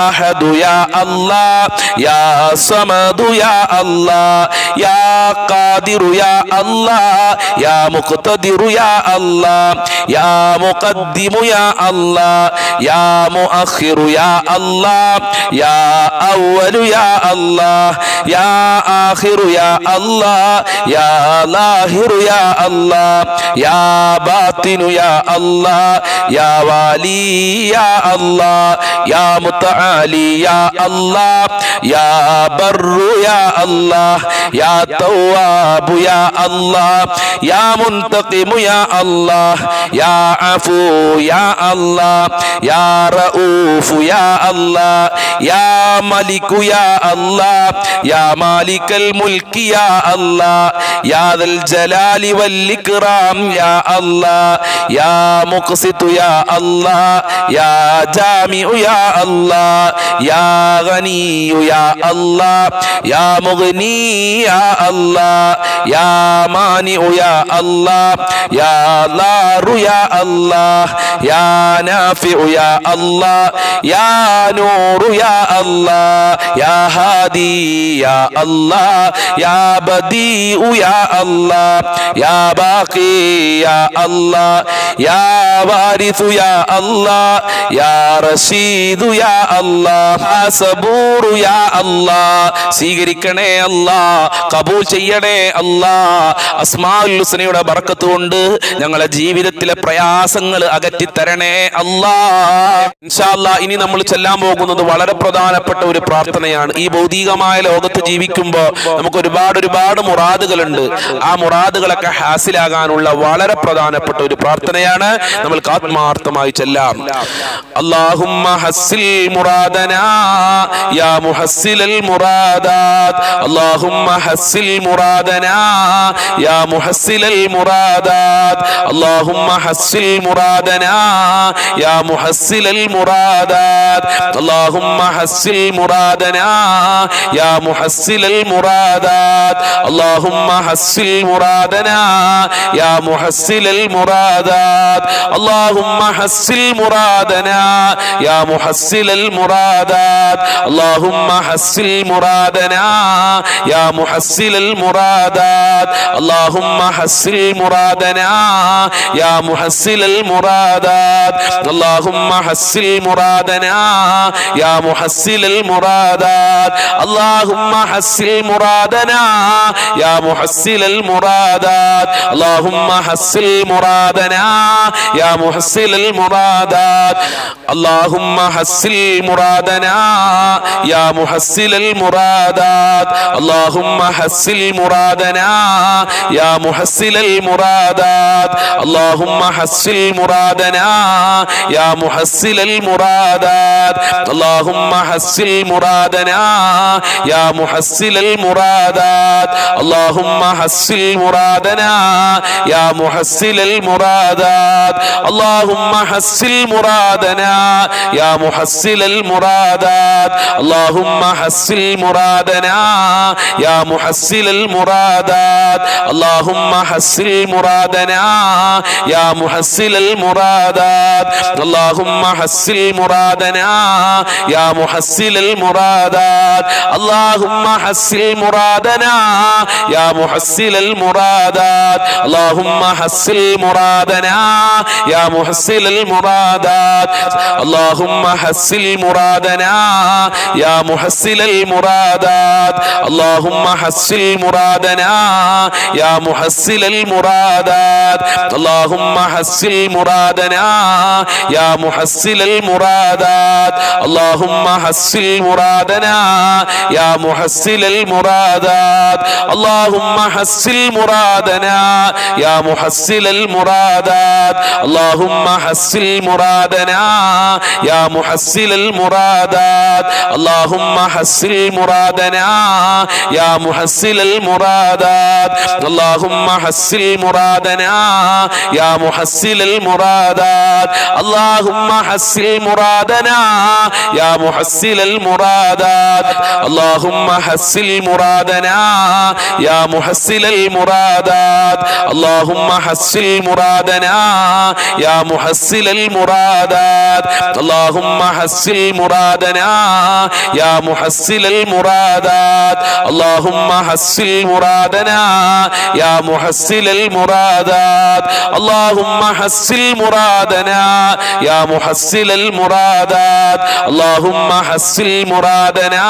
أحد يا الله يا صمد يا الله يا قادر يا الله يا مقتدر يا الله يا مقدم يا الله يا مؤخر يا الله يا أول يا الله يا آخر يا الله يا ظاهر يا الله يا باطن يا الله يا والي يا الله يا متعالي يا الله يا بر يا الله يا تواب يا الله يا منتقم يا الله يا عفو يا الله يا رؤوف يا الله يا ملك يا الله يا مالك الملك يا الله يا ذا الجلال والإكرام يا الله يا مقسط يا الله يا جامع يا الله يا غني يا الله يا مغني يا الله يا مانع يا الله يا ضار يا الله يا نافع يا الله يا نور يا الله يا هادي يا الله يا بديع يا الله يا باقي يا الله يا وارث يا الله يا رشيد يا الله يا صبور يا الله സ്വീകരിക്കണേ അല്ലാ, കബൂൽ ചെയ്യണേ അല്ലാ. അസ്മാ അസ്മാഉൽ ഹുസ്നയുടെ ബർക്കത്ത് കൊണ്ട് ഞങ്ങളെ ജീവിതത്തിലെ പ്രയാസങ്ങൾ അകറ്റി തരണേ അല്ലാഹ്. ഇൻഷാ അല്ലാഹ് ഇനി നമ്മൾ ചെല്ലാൻ പോകുന്നത് വളരെ പ്രധാനപ്പെട്ട ഒരു പ്രാർത്ഥനയാണ്. ഈ ഭൗതികമായ ലോകത്ത് ജീവിക്കുമ്പോൾ നമുക്ക് ഒരുപാട് മുറാദുകളുണ്ട്. ആ മുറാദുകളൊക്കെ ഹാസിലാകാനുള്ള വളരെ പ്രധാനപ്പെട്ട ഒരു പ്രാർത്ഥനയാണ്. നമ്മൾക്ക് ആത്മാർത്ഥമായി ചെല്ലാം. അല്ലാഹുമ്മ ഹസ്സിൽ മുറാദനാ യാ മുഹസ്സിലൽ മുറാദാത്. അല്ലാഹുമ്മ ഹസ്സിൽ മുറാദനാ യാ മുഹസ്സിലൽ മുറാദാത്. അല്ലാഹുമ്മ ഹസ്സിൽ മുറാദനാ യാ മുഹസ്സിലൽ മുറാദാത്. അല്ലാഹുമ്മ ഹസ്സിൽ മുറാദനാ യാ മുഹസ്സിലൽ മുറാദാത്. അല്ലാഹുമ്മ ഹസ്സിൽ മുറാദനാ യാ മുഹസ്സിലൽ മുറാദാത്. അല്ലാഹുമ്മ ഹസ്സിൽ മുറാദനാ യാ മുഹസ്സിലൽ മുറാദാത്. അല്ലാഹുമ്മ ഹസ്സിൽ മുറാദനാ യാ മുഹസ്സിലൽ മുറാദാത്. അല്ലാഹുമ്മ ഹസ്സിൽ മുറാദനാ യാ മുഹസ്സിലൽ മുറാദാത്. അല്ലാഹുമ്മ ഹസ്സിൽ മുറാദനാ യാ മുഹസ്സിലൽ മുറാദാത്. അല്ലാഹുമ്മ ഹസ്സിൽ മുറാദനാ യാ മുഹസ്സിലൽ മുറാദാത്. അല്ലാഹുമ്മ ഹസ്സിൽ മുറാദനാ യാ മുഹസ്സിലൽ മുറാദാത്. അല്ലാഹുമ്മ ഹസ്സിൽ മുറാദനാ യാ മുഹസ്സിലൽ മുറാദാത്. അല്ലാഹുമ്മ ഹസ്സിൽ മുറാദനാ യാ മുഹസ്സിലൽ മുറാദാത്. അല്ലാഹുമ്മ ഹസ്സിൽ മുറാദനാ യാ മുഹസ്സിലൽ മുറാദാത്. അല്ലാഹുമ്മ ഹസ്സിൽ മുറാദനാ യാ മുഹസ്സിലൽ മുറാദാത്. അല്ലാഹുമ്മ ഹസ്സിൽ മുറാദനാ യാ മുഹസ്സിലൽ മുറാദാത്. അല്ലാഹുമ്മ ഹസ്സിൽ മുറാദനാ യാ മുഹസ്സിലൽ മുറാദാത്. അല്ലാഹുമ്മ ഹസ്സിൽ മുറാദനാ യാ മുഹസ്സിലൽ മുറാദാത്. അല്ലാഹുമ്മ ഹസ്സിൽ മുറാദനാ യാ മുഹസ്സിലൽ മുറാദാത്. അല്ലാഹുമ്മ ഹസ്സിൽ മുറാദനാ യാ മുഹസ്സിലൽ മുറാദാത്. അല്ലാഹുമ്മ ഹസ്സിൽ മുറാദനാ യാ മുഹസ്സിലൽ മുറാദാത്. അല്ലാഹുമ്മ ഹസ്സിൽ മുറാദനാ യാ മുഹസ്സിലൽ മുറാദാത്. അല്ലാഹുമ്മ ഹസ്സിൽ മുറാദനാ യാ മുഹസ്സിലൽ മുറാദാത്. അല്ലാഹുമ്മ ഹസ്സിൽ മുറാദനാ യാ മുഹസ്സിലൽ മുറാദാത്. അല്ലാഹുമ്മ ഹസ്സിൽ മുറാദനാ യാ മുഹസ്സിലൽ മുറാദാത്. അല്ലാഹുമ്മ ഹസ്സിൽ മുറാദനാ യാ മുഹസ്സിലൽ മുറാദാത്. അല്ലാഹുമ്മ ഹസ്സിൽ മുറാദനാ യാ മുഹസ്സിലൽ മുറാദാത്. അല്ലാഹുമ്മ ഹസ്സിൽ മുറാദനാ യാ മുഹസ്സിലൽ മുറാദാത്. അല്ലാഹുമ്മ ഹസ്സിൽ മുറാദനാ യാ മുഹസ്സിലൽ മുറാദാത്. അല്ലാഹുമ്മ ഹസ്സിൽ മുറാദനാ യാ മുഹസ്സിലൽ മുറാദാത്. അല്ലാഹുമ്മ ഹസ്സിൽ മുറാദനാ യാ മുഹസ്സിലൽ മുറാദാത്. അല്ലാഹുമ്മ ഹസ്സിൽ മുറാദനാ യാ മുഹസ്സിലൽ മുറാദാത്. അല്ലാഹുമ്മ ഹസ്സിൽ മുറാദനാ യാ മുഹസ്സിലൽ മുറാദാത്. അല്ലാഹുമ്മ ഹസ്സിൽ മുറാദനാ യാ മുഹസ്സിലൽ മുറാദാത്. അല്ലാഹുമ്മ ഹസ്സിൽ മുറാദനാ യാ മുഹസ്സിലൽ മുറാദാത്. അല്ലാഹുമ്മ ഹസ്സിൽ മുറാദനാ യാ മുഹസ്സിലൽ മുറാദാത്. അല്ലാഹുമ്മ ഹസ്സിൽ മുറാദനാ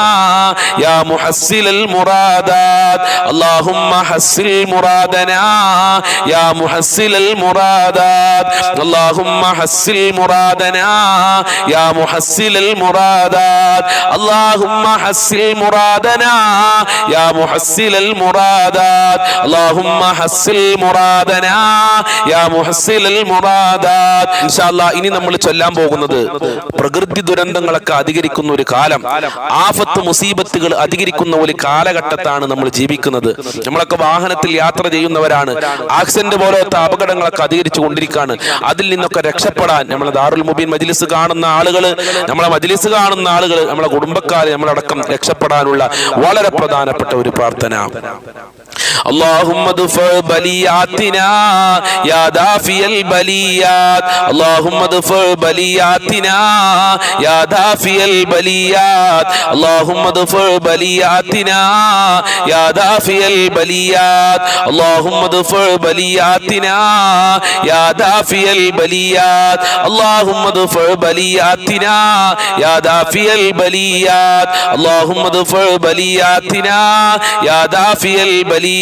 യാ മുഹസ്സിലൽ മുറാദാത്. അല്ലാഹുമ്മ ഹസ്സിൽ മുറാദനാ യാ മുഹസ്സിലൽ മുറാദാത്. അല്ലാഹുമ്മ ഹസ്സിൽ മുറാദനാ യാ മുഹസ്സിലൽ മുറാദാത്. അല്ലാഹുമ്മ ഹസ്സിൽ മുറാദനാ യാ മുഹസ്സിലൽ മുറാദാത്. അല്ലാഹുമ്മ ഹസ്സിൽ മുറാദനാ യാ മുഹസ്സിലൽ മുറാദാത്. ഇൻഷാ അല്ലാഹ് ഇനി നമ്മൾ ചൊല്ലാൻ പോകുന്നത് പ്രകൃതി ദുരന്തങ്ങളൊക്കെ അധികരിക്കുന്ന ഒരു കാലം, ആഫത്ത് മുസീബത്തുകൾ അധികരിക്കുന്ന ഒരു കാലഘട്ടത്താണ് നമ്മൾ ജീവിക്കുന്നത്. നമ്മളൊക്കെ വാഹനത്തിൽ യാത്ര ചെയ്യുന്നവരാണ്. ആക്സിഡന്റ് പോലത്തെ അപകടങ്ങളൊക്കെ അധികരിച്ചു കൊണ്ടിരിക്കുകയാണ്. അതിൽ നിന്നൊക്കെ രക്ഷപ്പെടാൻ നമ്മളെ ദാറുൽ മുബീൻ മജ്ലിസ് കാണുന്ന ആളുകൾ, നമ്മളെ മജ്ലിസ് കാണുന്ന ആളുകൾ, നമ്മളെ കുടുംബക്കാർ, നമ്മളടക്കം രക്ഷപ്പെടാനുള്ള വളരെ പ്രധാനപ്പെട്ട ഒരു പ്രാർത്ഥന. اللهم ادفع بلياتنا يا دافع البليات. اللهم ادفع بلياتنا يا دافع البليات. اللهم ادفع بلياتنا يا دافع البليات. اللهم ادفع بلياتنا يا دافع البليات. اللهم ادفع بلياتنا يا دافع البليات. اللهم ادفع بلياتنا يا دافع البليات.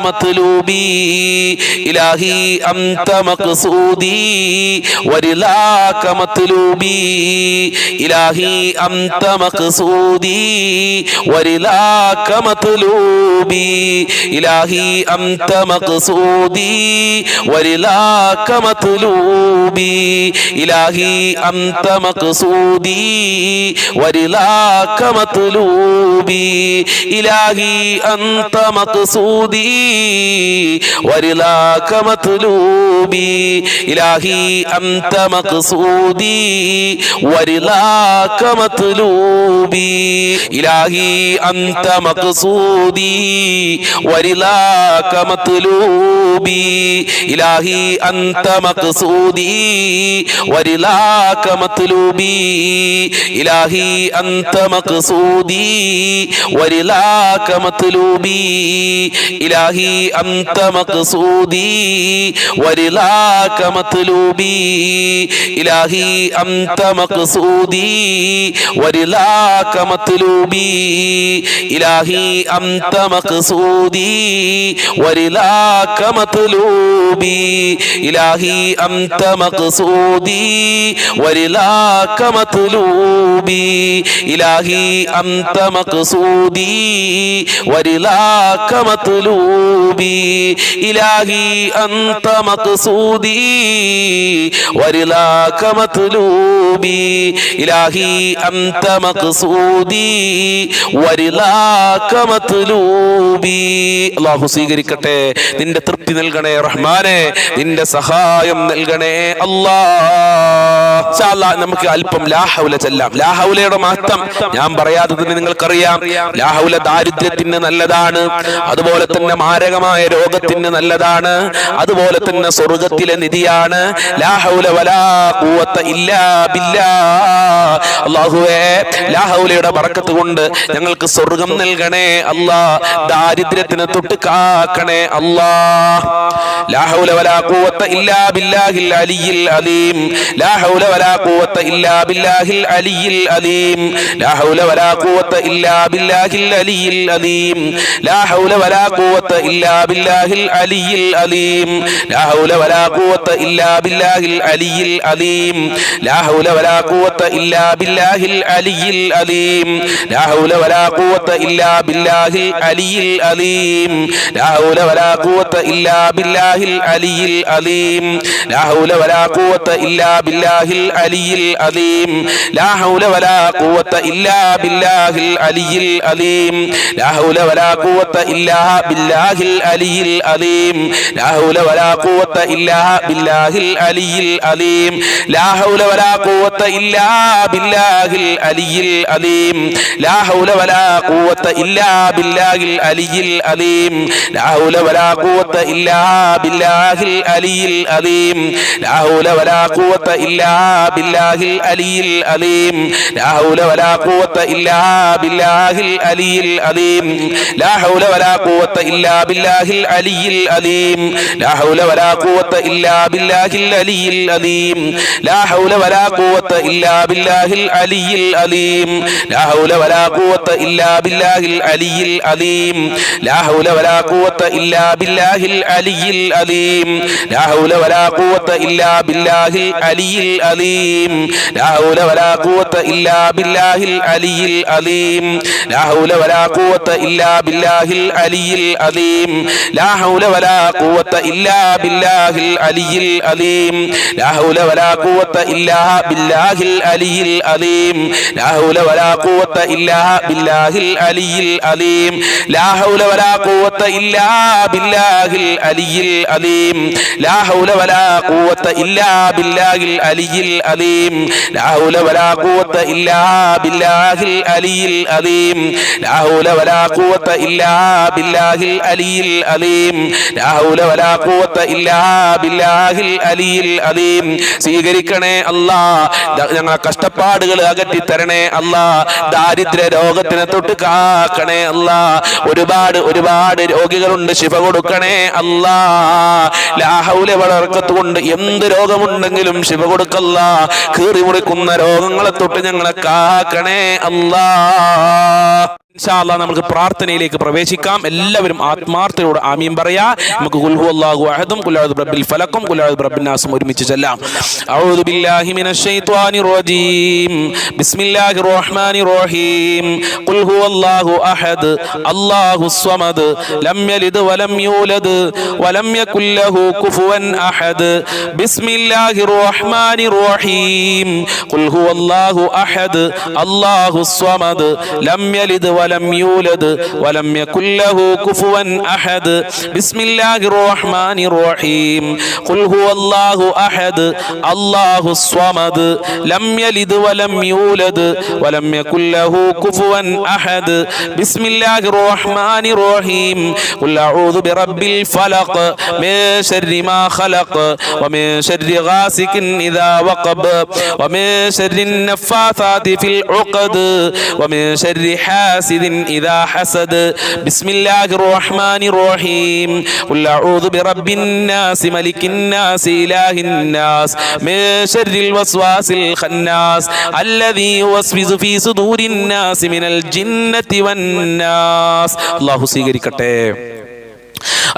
مطلوبي إلهي أنت مقصودي ورضاك مطلوبي إلهي أنت مقصودي ورضاك مطلوبي إلهي أنت مقصودي ورضاك مطلوبي إلهي أنت مقصودي ورضاك مطلوبي إلهي أنت مقصودي ورضاك مطلوبي إلهي أنت مقصودي ورضاك مطلوبي إلهي أنت مقصودي ورضاك مطلوبي إلهي أنت مقصودي ورضاك مطلوبي إلهي أنت مقصودي ورضاك مطلوبي إلهي أنت مقصودي ورضاك مطلوبي إلهي أنت مقصودي ورضاك مطلوبي إلهي أنت مقصودي ورضاك مطلوبي إلهي أنت مقصودي ورضاك مطلوبي إلهي أنت مقصودي ورضاك مطلوبي إلهي أنت مقصودي ورضاك مطلوبي إلهي أنت مقصودي ورضاك مطلوبي അല്ലാഹു സ്വീകരിക്കട്ടെ. നിന്റെ തൃപ്തി നൽകണേ റഹ്മാനെ, നിന്റെ സഹായം നൽകണേ അല്ലാഹ്. ഇൻഷാ അല്ലാഹ് നമുക്ക് അല്പം ലാ ഹൗല ചൊല്ലാം. ലാ ഹൗലയുടെ മഹത്വം ഞാൻ പറയാത്തത് നിങ്ങൾക്കറിയാം. ലാ ഹൗല ദാരിദ്ര്യത്തിന് നല്ലതാണ്, അതുപോലെ തന്നെ മാരകമായ രോഗത്തിന് നല്ലതാണ്, അതുപോലെ തന്നെ സ്വർഗത്തിലെ നിധിയാണ്. ലാ ഹൗല വലാ ഖുവത ഇല്ലാ ബില്ലാഹ്. അല്ലാഹുവേ, ലാ ഹൗലയുടെ ബറക്കത്ത് കൊണ്ട് ഞങ്ങൾക്ക് സ്വർഗം നൽകണേ അല്ലാഹ്, ദാരിദ്ര്യത്തിന് തൊട്ട് കാക്കണേ അല്ലാഹ്. ലാ ഹൗല വലാ ഖുവത ഇല്ലാ ബില്ലാഹിൽ അലിയിൽ അലീം. ലാ ഹൗല വലാ ഖുവത ഇല്ലാ ബില്ലാഹിൽ അലിയിൽ അലീം. ലാ ഹൗല വലാ ഖുവത ഇല്ലാ ബില്ലാഹിൽ അലിയിൽ അലീം. ലാ ഹൗല വലാ ഖുവത ഇല്ലാ ബില്ലാഹിൽ അലിയിൽ അലീം. ലാ ഹൗല വലാ ഖുവത ഇല്ലാ ബില്ലാഹിൽ അലിയിൽ അലീം. ലാ ഹൗല വലാ ഖുവത ഇല്ലാ ബില്ലാഹിൽ അലിയിൽ അലീം. ലാ ഹൗല വലാ ഖുവത ഇല്ലാ ബില്ലാഹിൽ അലിയിൽ അലീം. ലാ ഹൗല വലാ ഖുവത ഇല്ലാ ബില്ലാഹിൽ അലിയിൽ അലീം. ലാ ഹൗല വലാ ഖുവത ഇല്ലാ ബില്ലാഹിൽ അലിയിൽ അലീം. ലാ ഹൗല വലാ ഖുവത ഇല്ലാ ബില്ലാഹിൽ അലിയിൽ അലീം. ലാ ഹൗല വലാ ഖുവത ഇല്ലാ ബില്ലാഹിൽ അലിയിൽ അലീം. ലാ ഹൗല വലാ ഖുവത ഇല്ലാ ബില്ലാഹിൽ അലിയിൽ അലീം. ലാ ഹൗല വലാ ഖുവത ഇല്ലാ ബില്ലാഹിൽ അലിയിൽ അലീം. ലാ ഹൗല വലാ ഖുവത ഇല്ലാ ബില്ലാഹിൽ അലിയിൽ അലീം. ലാ ഹൗല വലാ ഖുവത ഇല്ലാ ബില്ലാഹിൽ അലിയിൽ അലീം. ലാ ഹൗല വലാ ഖുവത ഇല്ലാ ബില്ലാഹിൽ അലിയിൽ അലീം. ലാ ഹൗല വലാ ഖുവത ഇല്ലാ ബില്ലാഹിൽ അലിയിൽ അലീം. ലാ ഹൗല വലാ ഖുവത ഇല്ലാ ബില്ലാഹിൽ അലിയിൽ അലീം. ലാ ഹൗല വലാ ഖുവത ഇല്ലാ ബില്ലാഹിൽ അലിയിൽ അലീം. ലാ ഹൗല വലാ ഖുവത ഇല്ലാ ബില്ലാഹിൽ അലിയിൽ അലീം. ലാ ഹൗല വലാ ഖുവത ഇല്ലാ ബില്ലാഹിൽ അലിയിൽ അലീം. ലാ ഹൗല വലാ ഖുവത ഇല്ലാ ബില്ലാഹിൽ അലിയിൽ അലീം. ലാ ഹൗല വലാ ഖുവത ഇല്ലാ ബില്ലാഹിൽ അലിയിൽ അലീം. ലാ ഹൗല വലാ ഖുവത ഇല്ലാ ബില്ലാഹിൽ അലിയിൽ അലീം. ലാ ഹൗല വലാ ഖുവത ഇല്ലാ ബില്ലാഹിൽ അലിയിൽ അലീം. ലാ ഹൗല വലാ ഖുവത ഇല്ലാ ബില്ലാഹിൽ അലിയിൽ അലീം. ലാ ഹൗല വലാ ഖുവത ഇല്ലാ ബില്ലാഹിൽ അലിയിൽ അലീം. ലാ ഹൗല വലാ ഖുവത ഇല്ലാ ബില്ലാഹിൽ അലിയിൽ അലീം. ലാ ഹൗല വലാ ഖുവത ഇല്ലാ ബില്ലാഹിൽ അലിയിൽ അലീം. ലാ ഹൗല വലാ ഖുവത ഇല്ലാ ബില്ലാഹിൽ അലിയിൽ അലീം. ലാ ഹൗല വലാ ഖുവത ഇല്ലാ ബില്ലാഹിൽ അലിയിൽ അലീം. ലാ ഹൗല വലാ ഖുവത ഇല്ലാ ബില്ലാഹിൽ അലിയിൽ അലീം. ലാ ഹൗല വലാ ഖുവത ഇല്ലാ ബില്ലാഹിൽ അലിയിൽ അലീം. സ്വീകരിക്കണേ അല്ലാഹ്, ഞങ്ങളെ കഷ്ടപ്പാടുകൾ അകറ്റി തരണേ അല്ലാഹ്, ദാരിദ്ര്യ രോഗത്തിനെ തൊട്ട് കാക്കണേ അല്ലാഹ്. ഒരുപാട് ഒരുപാട് രോഗികളുണ്ട്, ശിഫ കൊടുക്കണേ അല്ലാഹ്. ലാ ഹൗല വലാ ബറക്കത്ത് കൊണ്ട് എന്ത് രോഗമുണ്ടെങ്കിലും ശിഫ കൊടുക്കല്ലാഹ്. കീറി മുറിക്കുന്ന രോഗങ്ങളെ തൊട്ട് ഞങ്ങളെ കാക്കണേ അല്ലാഹ്. ഇൻഷാ അല്ലാഹ് നമുക്ക് പ്രാർത്ഥനയിലേക്ക് പ്രവേശിക്കാം. എല്ലാവരും ആത്മാർത്ഥതയോടെ ആമീൻ പറയാ. നമുക്ക് ഖുൽ ഹുവല്ലാഹു അഹദും ഖുൽ അഊദു ബിറബ്ബിൽ ഫലഖും ഖുൽ അഊദു ബിറബ്ബിൻ നാസും ഒരുമിച്ച് ചൊല്ലാം. അഊദു ബില്ലാഹി മിനശ് ശൈത്വാനിർ റജീം. ബിസ്മില്ലാഹിർ റഹ്മാനിർ റഹീം. ഖുൽ ഹുവല്ലാഹു അഹദ് അല്ലാഹുസ് സ്വമദ് ലം യലിദ് വലം യൂലദ് വലം യകുൽ ലഹു കുഫുവൻ അഹദ്. ബിസ്മില്ലാഹിർ റഹ്മാനിർ റഹീം. ഖുൽ ഹുവല്ലാഹു അഹദ് അല്ലാഹുസ് സ്വമദ് ലം യലിദ് ولم يولد ولم يكن له كفوا أحد. بسم الله الرحمن الرحيم. قل هو الله أحد الله الصمد لم يلد ولم يولد ولم يكن له كفوا أحد. بسم الله الرحمن الرحيم. قل أعوذ برب الفلق من شر ما خلق ومن شر غاسق إذا وقب ومن شر النفاثات في العقد ومن شر حاسد إذا حسد. بسم الله الرحمن الرحيم. قل أعوذ برب الناس ملك الناس إله الناس من شر الوسواس الخناس الذي يوسوس في صدور الناس من الجنة والناس. الله സ്വീകരിക്കട്ടെ.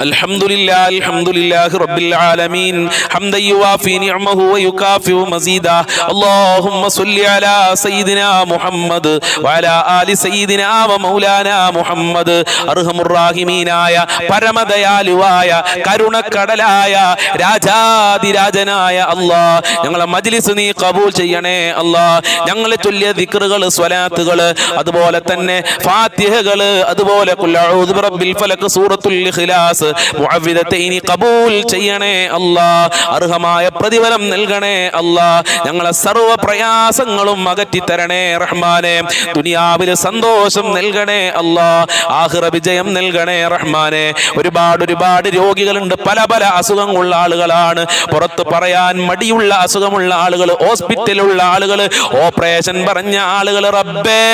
അൽഹംദുലില്ലാഹി റബ്ബിൽ ആലമീൻ ഹംദൻ യുവാഫി നിഅമഹു വയുകാഫിഉ മസീദാ. അല്ലാഹുമ്മ സ്വല്ലി അലാ സയ്യിദിനാ മുഹമ്മദ് വഅലാ ആലി സയ്യിദിനാ വമൗലാനാ മുഹമ്മദ്. അർഹമുർ റഹീമീനായ പരമദയാലുവായ കരുണക്കടലായ രാജാതിരാജനായ അല്ലാഹ്, ഞങ്ങളെ മജ്ലിസ് നീ ഖബൂൽ ചെയ്യണേ അല്ലാഹ്. ഞങ്ങളെ ചൊല്ലിയ ദിക്റുകൾ, സ്വലാത്തുകൾ, അതുപോലെ തന്നെ ഫാത്തിഹകൾ, അതുപോലെ ഖുൽ അഊദു ബിറബ്ബിൽ ഫലഖ്, സൂറത്തുൽ ഇഖ്ലാസ്, മുഅവ്വിദതൈനി ഖബൂൽ ചെയ്യണേ അല്ലാഹ്. അർഹമായ പ്രതിഫലം നൽകണേ അല്ലാഹ്. ഞങ്ങളെ സർവ്വ പ്രയാസങ്ങളും അകറ്റി തരണേ റഹ്മാനെ. ദുനിയാവിൽ സന്തോഷം നൽകണേ അല്ലാഹ്. ആഖിറ വിജയം നൽകണേ റഹ്മാനെ. ഒരുപാട് രോഗികളുണ്ട്, പല അസുഖങ്ങളുള്ള ആളുകളാണ്, പുറത്ത് പറയാൻ മടിയുള്ള അസുഖമുള്ള ആളുകൾ, ഹോസ്പിറ്റലുള്ള ആളുകൾ, ഓപ്പറേഷൻ പറഞ്ഞ ആളുകൾ. റബ്ബേ,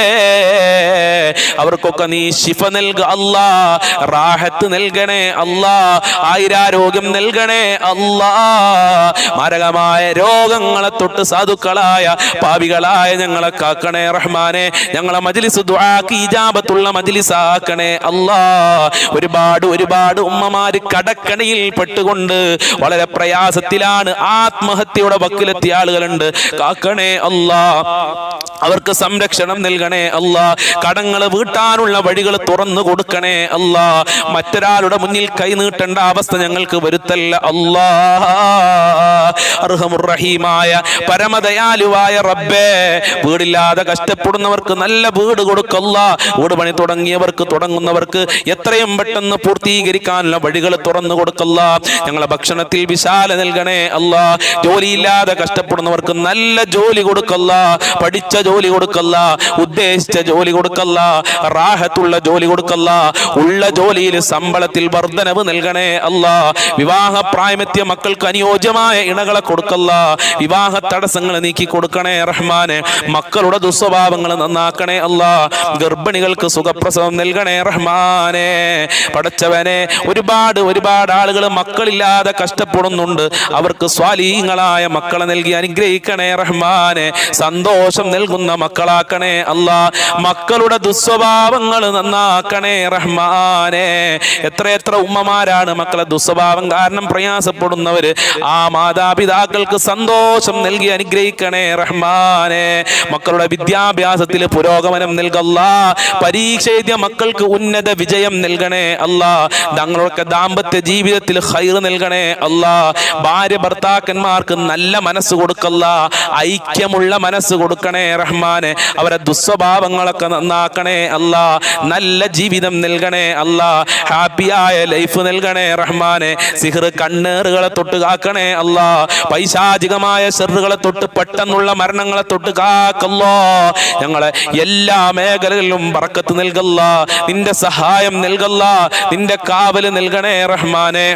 അവർക്കൊക്കെ നീ ശിഫ നൽക അല്ലാഹ്, റാഹത്ത് നൽകണേ അല്ലാഹ്, ആയിരാരോഗ്യം നൽകണേ അല്ലാഹ്. മാരകമായ രോഗങ്ങളെ തൊട്ട് സാധുക്കളായ പാപികളായ ഞങ്ങളെ കാക്കണേ റഹ്മാനെ. ഞങ്ങളെ മജ്ലിസ് ദുആക്ക് ഇജാബത്തുള്ള മജ്ലിസ് ആക്കണേ അല്ലാഹ്. ഒരുപാട് ഉമ്മമാര് കടക്കണിയിൽ പെട്ടുകൊണ്ട് വളരെ പ്രയാസത്തിലാണ്, ആത്മഹത്യയുടെ വക്കിലെത്തിയ ആളുകളുണ്ട്. കാക്കണേ അല്ലാഹ്, അവർക്ക് സംരക്ഷണം നൽകണേ അല്ലാഹ്. കടങ്ങൾ വീട്ടാനുള്ള വഴികൾ തുറന്നു കൊടുക്കണേ അല്ലാഹ്. മറ്റൊരാളുടെ മുന്നിൽ കൈ നീട്ടേണ്ട അവസ്ഥ ഞങ്ങൾക്ക് വരുത്തല്ല അല്ലാഹ്. അർഹമുർ റഹീമായ പരമദയാലുവായ റബ്ബേ, വീടില്ലാതെ കഷ്ടപ്പെടുന്നവർക്ക് നല്ല വീട് കൊടുക്കല്ല. വീട് പണി തുടങ്ങിയവർക്ക്, തുടങ്ങുന്നവർക്ക് എത്രയും പെട്ടെന്ന് പൂർത്തീകരിക്കാനുള്ള വഴികൾ തുറന്നു കൊടുക്കല്ല. ഞങ്ങളെ ഭക്ഷണത്തിൽ വിശാല നൽകണേ അല്ലാഹ്. ജോലിയില്ലാതെ കഷ്ടപ്പെടുന്നവർക്ക് നല്ല ജോലി കൊടുക്കല്ല, പഠിച്ച ജോലി കൊടുക്കല്ല, ഉദ്ദേശിച്ച ജോലി കൊടുക്കല്ല, റാഹത്തുള്ള ജോലി കൊടുക്കല്ല. ഉള്ള ജോലിയിൽ ശമ്പളത്തിൽ വർധനവ് നൽകണേ അല്ലാഹ്. വിവാഹ പ്രായമെത്തിയ മക്കൾക്ക് അനുയോജ്യമായ ഇണകളെ കൊടുക്കല്ല. വിവാഹ തടസ്സങ്ങൾ നീക്കി കൊടുക്കണേ റഹ്മാനെ. മക്കളുടെ ദുസ്വഭാവങ്ങൾ നന്നാക്കണേ അല്ലാഹ്. ഗർഭിണികൾക്ക് സുഖപ്രസവം നൽകണേ റഹ്മാനെ. പടച്ചവനെ, ഒരുപാട് ആളുകൾ മക്കളില്ലാതെ കഷ്ടപ്പെടുന്നുണ്ട്. അവർക്ക് സ്വാലീഹങ്ങളായ മക്കളെ നൽകി അനുഗ്രഹിക്കണേ റഹ്മാനെ. സന്തോഷം നൽകുന്ന മക്കളാക്കണേ അല്ലാഹ്. മക്കളുടെ ദുസ്വഭാവങ്ങൾ നന്നാക്കണേ റഹ്മാനെ. എത്ര ഉമ്മമാരാണ് മക്കളെ ദുസ്വഭാവം കാരണം പ്രയാസപ്പെടുന്നവര്. ആ മാതാപിതാക്കൾക്ക് സന്തോഷം നൽകി അനുഗ്രഹിക്കണേ റഹ്മാനെ. മക്കളുടെ വിദ്യാഭ്യാസത്തിൽ പുരോഗമനം നൽകല്ല. പരീക്ഷ എഴുതിയ മക്കൾക്ക് ഉന്നത വിജയം നൽകണേ അല്ലാഹ്. തങ്ങളുടെ ദാമ്പത്യ ജീവിതത്തിൽ ഖൈർ നൽകണേ അല്ലാഹ്. ഭാര്യ ഭർത്താക്കന്മാർക്ക് നല്ല മനസ്സ് കൊടുക്കല്ല, ഐക്യമുള്ള മനസ്സ് കൊടുക്കണേ റഹ്മാനെ. അവരെ ദുസ്വഭാവങ്ങളൊക്കെ നന്നാക്കണേ അല്ലാഹ്. നല്ല ജീവിതം നൽകണേ അല്ലാഹ്. ഹാപ്പിയായ ലൈഫ് നൽകണേ റഹ്മാനെ. സിഹ്ർ കണ്ണേറുകളെ തൊട്ട് കാക്കണേ അല്ലാഹ്. പൈശാചികമായ ശർറുകളെ തൊട്ട്, പെട്ടെന്നുള്ള മരണങ്ങളെ തൊട്ട് കാക്കല്ലോ. ഞങ്ങളെ എല്ലാ മേഖലകളിലും ബറക്കത്ത് നൽകല്ല, നിന്റെ സഹായം നൽകല്ല, നിന്റെ കാവല് നൽകണേ റഹ്മാനെ.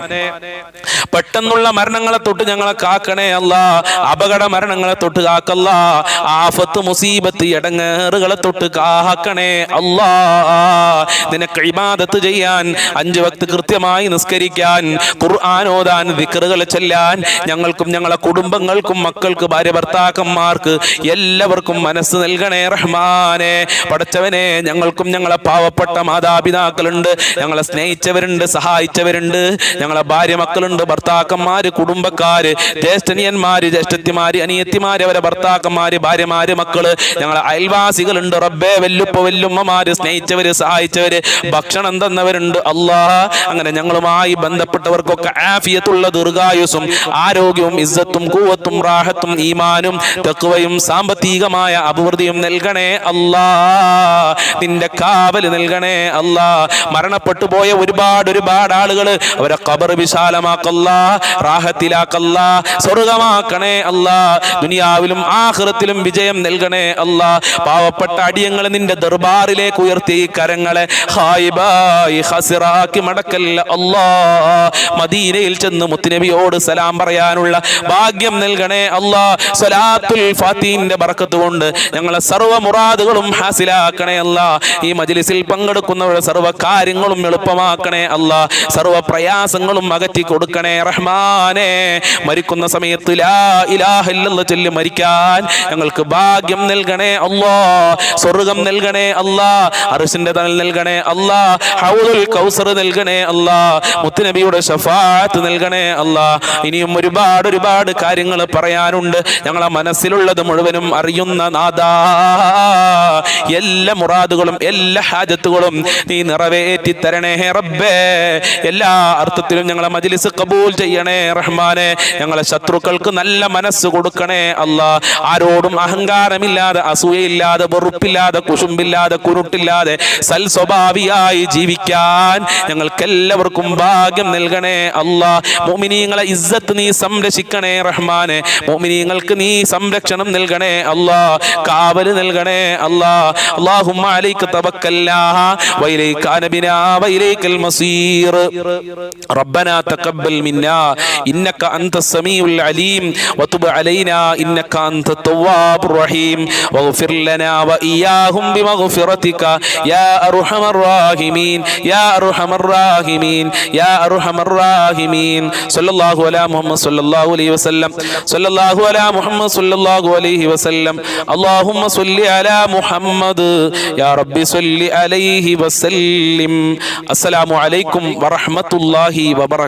പെട്ടെന്നുള്ള മരണങ്ങളെ തൊട്ട് ഞങ്ങളെ കാക്കണേ അല്ലാഹ്. അപകട മരണങ്ങളെ തൊട്ട് കാക്കല്ല. ആഫത്ത്, മുസീബത്ത്, എടങ്ങേറുകളെ തൊട്ട് കാക്കണേ അല്ലാഹ്. നിനക്ക് ഇബാദത്ത് ചെയ്യാൻ 5 വക്ത് കൃത്യം കൃത്യമായി നിസ്കരിക്കാൻ, ഖുർആൻ ഓതാൻ, ദിക്റുകൾ ചൊല്ലാൻ ഞങ്ങൾക്കും ഞങ്ങളെ കുടുംബങ്ങൾക്കും മക്കൾക്ക് ഭാര്യ ഭർത്താക്കന്മാർക്ക് എല്ലാവർക്കും മനസ്സ് നൽകണേ റഹ്മാനെ. പടച്ചവനെ, ഞങ്ങൾക്കും ഞങ്ങളെ പാവപ്പെട്ട മാതാപിതാക്കളുണ്ട്, ഞങ്ങളെ സ്നേഹിച്ചവരുണ്ട്, സഹായിച്ചവരുണ്ട്, ഞങ്ങളെ ഭാര്യ മക്കളുണ്ട്, ഭർത്താക്കന്മാര്, കുടുംബക്കാര്, ജ്യേഷ്ഠനിയന്മാര്, ജ്യേഷ്ഠത്തിമാര്, അനിയത്തിമാര്, അവരെ ഭർത്താക്കന്മാര്, ഭാര്യമാര്, മക്കള്, ഞങ്ങളെ അയൽവാസികളുണ്ട് റബ്ബേ, വെല്ലുപ്പ വെല്ലുമ്മമാര്, സ്നേഹിച്ചവര്, സഹായിച്ചവര്, ഭക്ഷണം തന്നവരുണ്ട് അല്ലാ. അങ്ങനെ ഞങ്ങളുമായി ബന്ധപ്പെട്ടവർക്കൊക്കെ ആഫിയത്തുള്ള ദീർഘായുസ്സും ആരോഗ്യവും ഇസ്സത്തും ഖുവത്തും റാഹത്തും ഈമാനും തഖ്വയും സാമ്പത്തികമായ അഭിവൃദ്ധിയും നൽകണേ അല്ലാ. നിന്റെ കാവൽ നൽകണേ അല്ലാ. മരണപ്പെട്ടു പോയ ഒരുപാട് ആളുകൾ അവരെ ഖബർ വിശാലമാക്കല്ലാ, റാഹത്തിലാക്കല്ലാ, സ്വർഗമാക്കണേ അല്ലാ. ദുനിയാവിലും ആഖിറത്തിലും വിജയം നൽകണേ അല്ലാ. പാവപ്പെട്ട അടിയങ്ങളെ നിന്റെ ദർബാറിലേക്ക് ഉയർത്തി കരങ്ങളെ ഹായിബായി ഹസിറാക്കി മടക്കല്ല അല്ലാ. മദീനയിൽ ചെന്ന് മുത്തുനബിയോട് സലാം പറയാനുള്ള ഭാഗ്യം നൽകണേ അല്ലാ. സ്വലാത്തുൽ ഫാത്തിഹിന്റെ ബറക്കത്ത് കൊണ്ട് ഞങ്ങളെ സർവ്വ മുറാദുകളും ഹാസിലാക്കണേ അല്ലാ. ഈ മജ്ലിസിൽ പങ്കെടുക്കുന്നവരുടെ സർവ്വ കാര്യങ്ങളും എളുപ്പമാക്കണേ അല്ലാ. സർവ്വ പ്രയാസങ്ങളും അകറ്റി കൊടുക്കണേ റഹ്മാനെ. മരിക്കുന്ന സമയത്ത് ലാ ഇലാഹ ഇല്ലല്ലാഹ് ചൊല്ലി മരിക്കാൻ ഞങ്ങൾക്ക് ഭാഗ്യം നൽകണേ അല്ലാ. സ്വർഗ്ഗം നൽകണേ അല്ലാ. അർശിന്റെ തണൽ നൽകണേ അല്ലാ. ഹൗദുൽ കൗസർ നൽകണേ അല്ലാ. മുത്തുനബിയുടെ ശഫാഅത്ത് നൽകണേ അല്ലാ. ഇനിയും ഒരുപാട് കാര്യങ്ങൾ പറയാനുണ്ട്. ഞങ്ങളെ മനസ്സിലുള്ളത് മുഴുവനും അറിയുന്ന നാഥാ, എല്ലാ മുറാദുകളും എല്ലാ ഹാജത്തുകളും നീ നിറവേറ്റി തരണേ റബ്ബേ. എല്ലാ അർത്ഥത്തിലും ഞങ്ങളെ മജ്ലിസ് കബൂൽ ചെയ്യണേ റഹ്മാനെ. ഞങ്ങളെ ശത്രുക്കൾക്ക് നല്ല മനസ്സ് കൊടുക്കണേ അല്ലാ. ആരോടും അഹങ്കാരമില്ലാതെ, അസൂയയില്ലാതെ, വെറുപ്പില്ലാതെ, കുശുമ്പില്ലാതെ, കുരുട്ടില്ലാതെ സൽ സ്വഭാവിയായി ജീവിക്കാൻ ഞങ്ങൾക്കെല്ലാവർക്കും ഭാഗ്യം നൽകണേ അല്ലാ. മുഅ്മിനീങ്ങളെ ഇസ്സത്ത് നീ സംരക്ഷിക്കണേ റഹ്മാനെ. മുഅ്മിനീങ്ങൾക്ക് നീ സംരക്ഷണം നൽകണേ അല്ലാ. കാവൽ നൽകണേ അല്ലാ. അല്ലാഹുമ്മ അലൈക തവക്കൽനാ വഇലൈക അനബിനാ വഇലൈകൽ മസീർ. റബ്ബനാ തഖബ്ബൽ മിന്നാ ഇന്നക അൻതസ് സമീഉൽ അലീം വതുബ് അലൈനാ ഇന്നക അൻതത് തവ്വാബുർ റഹീം വഗ്ഫിർ ലനാ വഇയ്യാഹും ബിമഗ്ഫിറതിക യാ അർഹമർ റഹീമീൻ യാ അർഹമർ റഹീമീൻ യാ അർഹമർ റഹീമീൻ. സല്ലല്ലാഹു അലാ മുഹമ്മദ് സല്ലല്ലാഹു അലൈഹി വസല്ലം. സല്ലല്ലാഹു അലാ മുഹമ്മദ് സല്ലല്ലാഹു അലൈഹി വസല്ലം. അല്ലാഹുമ്മ സ്വല്ലി അലാ മുഹമ്മദ് യാ റബ്ബി സ്വല്ലി അലൈഹി വസല്ലിം. അസ്സലാമു അലൈക്കും വറഹ്മത്തുള്ളാഹി വബറകാതുഹു.